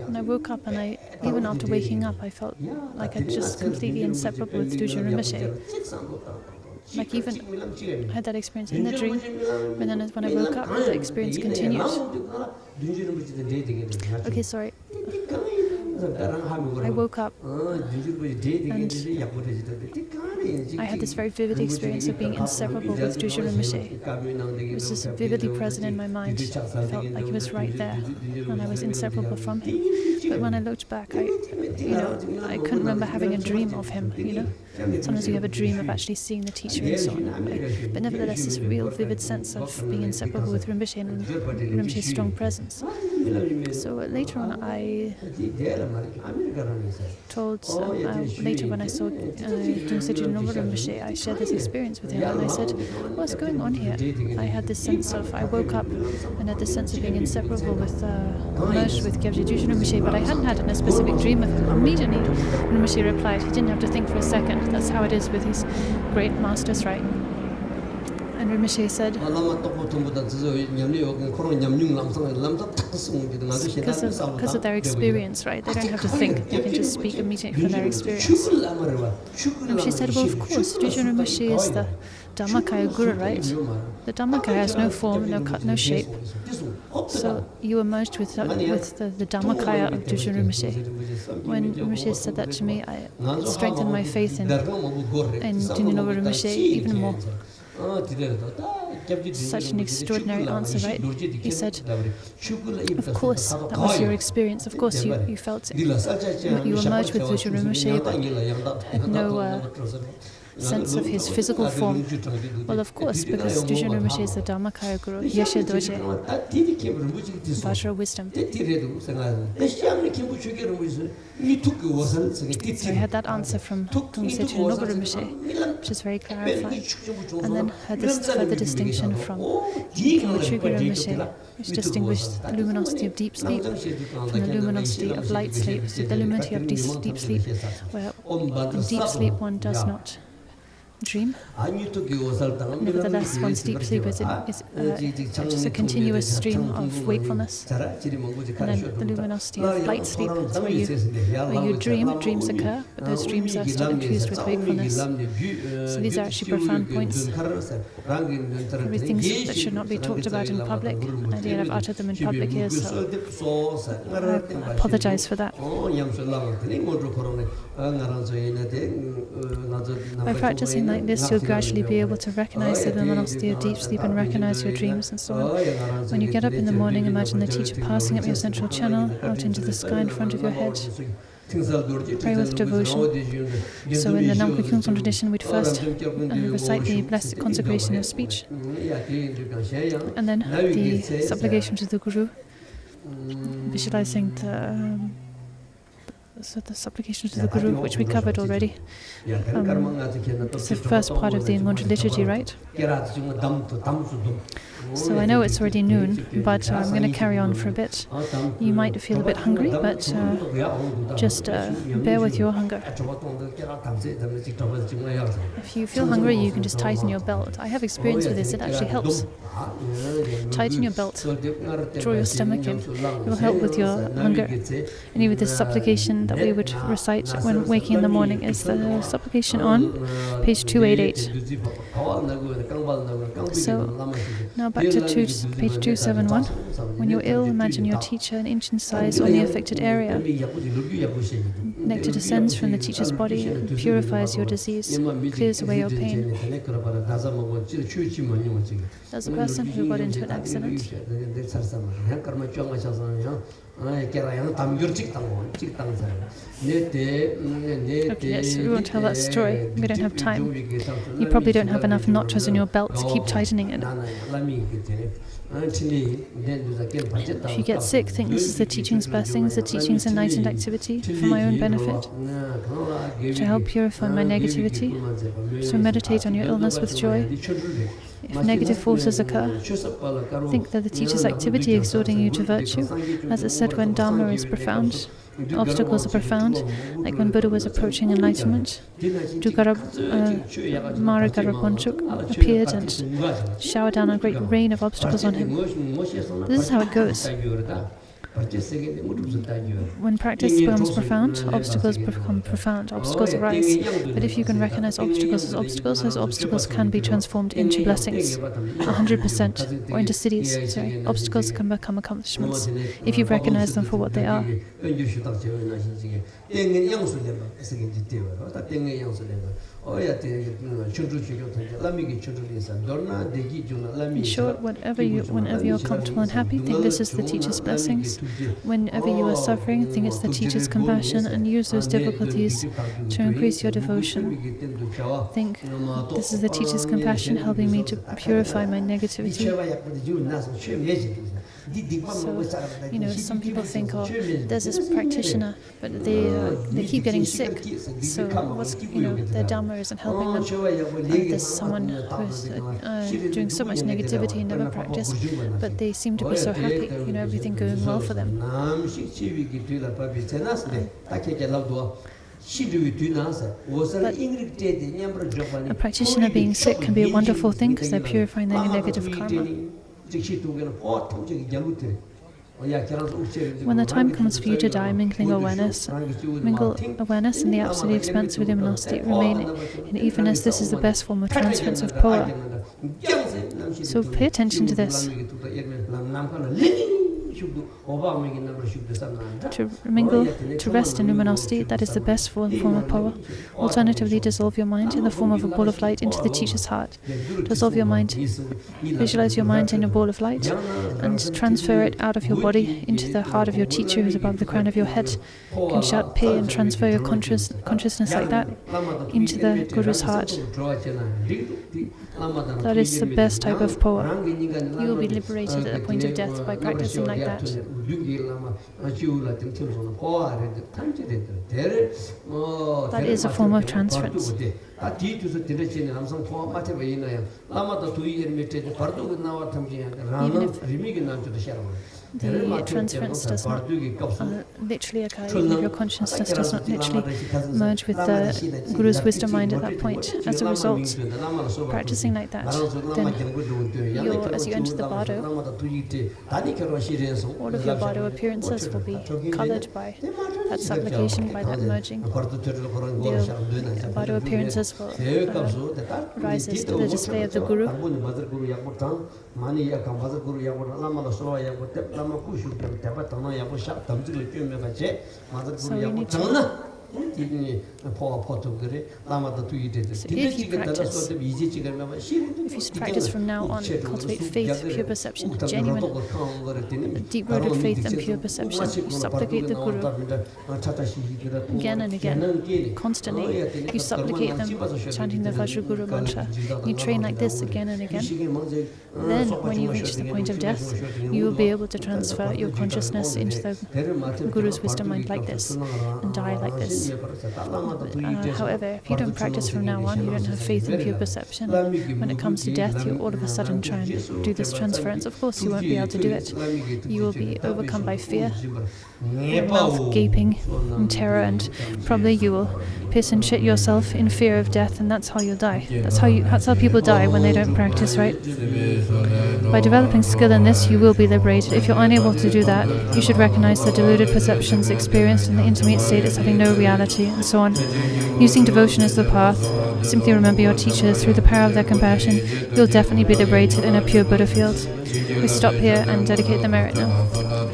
And I woke up, and even after waking up, I felt like I just completely inseparable with Gyuju Rinpoche. Like even I had that experience in the dream, and then when I woke up, the experience continued. Okay, sorry. I woke up and I had this very vivid experience of being inseparable with Gyuju Rinpoche. It was just vividly present in my mind. I felt like he was right there, and I was inseparable from him. But when I looked back, I couldn't remember having a dream of him, Sometimes you have a dream of actually seeing the teacher and so on. But nevertheless, this real vivid sense of being inseparable with Rinpoche and Rinpoche's strong presence. So later on, I told, later when I saw Dungse Nobo Rinpoche, I shared this experience with him, and I said, what's going on here? I had this sense of, I woke up and had this sense of being inseparable with, merged with Gyabje Gyuju Rinpoche, but I hadn't had a specific dream of him. Immediately, Rinpoche replied, he didn't have to think for a second. That's how it is with these great masters, right? And Rinpoche said, because of their experience, right? They don't have to think. They can just speak immediately from their experience. And she said, well, of course, Gyuju Rinpoche is the Dhammakaya Guru, right? The Dhammakaya has no form, no cut, no shape. So you were merged with the Dhammakaya of Gyuju Rinpoche. When Rinpoche said that to me, it strengthened my faith in Dungse Nobo Rinpoche even more. Such an extraordinary answer, right? He said, of course, that was your experience. Of course, you felt it. You were merged with Gyuju Rinpoche, but had no sense of his physical form. Well, of course, because Gyuju Rinpoche is the Dhammakaya Guru, Yeshe Doje, Vajra wisdom. So I had that answer from Dungse Nobo Rinpoche, which is very clarifying. And then had this further distinction from Khenpo Chögyal Rinpoche, which distinguished the luminosity of deep sleep from the luminosity of light sleep. So the luminosity of deep sleep, where in deep sleep one does not dream. Nevertheless, one's deep sleep is just a continuous stream of wakefulness. And then the luminosity of light sleep is where you dream, dreams occur, but those dreams are still infused with wakefulness. So these are actually profound points. Probably things that should not be talked about in public, and yet I've uttered them in public here, so I apologize for that. By practicing like this, you'll gradually be able to recognize the luminosity of deep sleep and recognize your dreams and so on. When you get up in the morning, imagine the teacher passing up your central channel out into the sky in front of your head. Pray with devotion. So in the Namkha Kyungsong tradition, we'd first recite the blessed consecration of speech, and then the supplication to the Guru, visualizing So the supplication to the Guru, which we covered already. It's the first part of the Ngondro liturgy, right? So I know it's already noon, but I'm going to carry on for a bit. You might feel a bit hungry, but just bear with your hunger. If you feel hungry, you can just tighten your belt. I have experience with this, it actually helps. Tighten your belt, draw your stomach in. It will help with your hunger. And even this supplication that we would recite when waking in the morning is the supplication on page 288. So now back to page 271. When you're ill, imagine your teacher an inch in size on the affected area. Nectar descends from the teacher's body and purifies your disease, clears away your pain. There's a person who got into an accident. Okay, yes, we won't tell that story. We don't have time. You probably don't have enough notches in your belt to keep tightening it. If you get sick, think this is the teaching's blessings, the teaching's enlightened activity for my own benefit, to help purify my negativity. So meditate on your illness with joy. If negative forces occur, think that the teacher's activity exhorting you to virtue, as it said when Dharma is profound, obstacles are profound, like when Buddha was approaching enlightenment. Maragaraponchuk appeared and showered down a great rain of obstacles on him. This is how it goes. When practice becomes profound, obstacles become profound, obstacles arise. But if you can recognize obstacles, as obstacles can be transformed into blessings, 100%, or into cities. Sorry, obstacles can become accomplishments, if you recognize them for what they are. In short, whenever you're comfortable and happy, think this is the teacher's blessings. Whenever you are suffering, think it's the teacher's compassion, and use those difficulties to increase your devotion. Think, this is the teacher's compassion helping me to purify my negativity. So, some people think, oh, there's this practitioner, but they keep getting sick. So, their Dhamma isn't helping them. There's someone who's doing so much negativity and never practice, but they seem to be so happy, everything going well for them. But a practitioner being sick can be a wonderful thing because they're purifying their negative karma. When the time comes for you to die, mingle awareness in the absolute expanse of luminosity, remain in evenness. This is the best form of transference of power. So pay attention to this. To mingle, to rest in luminosity, that is the best form of power. Alternatively, dissolve your mind in the form of a ball of light into the teacher's heart. Dissolve your mind, visualize your mind in a ball of light, and transfer it out of your body into the heart of your teacher who is above the crown of your head. You can shout Pei and transfer your consciousness like that into the Guru's heart. That is the best type of power. You will be liberated at the point of death by practicing like that. That is a form of transference. Even if the transference does not literally occur, even if your consciousness does not literally merge with the Guru's wisdom mind at that point. As a result, practicing like that, then as you enter the bardo, all of your bardo appearances will be colored by that supplication, by that merging. The bardo appearances will rise to the display of the Guru. So we need to practice from now on, cultivate faith, pure perception, genuine, deep-rooted faith and pure perception. You supplicate the Guru again and again, constantly. You supplicate them, chanting the Vajra Guru mantra. You train like this again and again. Then, when you reach the point of death, you will be able to transfer your consciousness into the Guru's wisdom mind like this, and die like this. However, if you don't practice from now on, you don't have faith in pure perception. When it comes to death, you all of a sudden try and do this transference. Of course, you won't be able to do it. You will be overcome by fear, mouth gaping in terror, and probably you will piss and shit yourself in fear of death, and that's how you'll die. That's how people die when they don't practice, right? By developing skill in this, you will be liberated. If you're unable to do that, you should recognize the deluded perceptions experienced in the intermediate state as having no reality, and so on. Using devotion as the path, simply remember your teachers. Through the power of their compassion, you'll definitely be liberated in a pure Buddha field. We stop here and dedicate the merit now.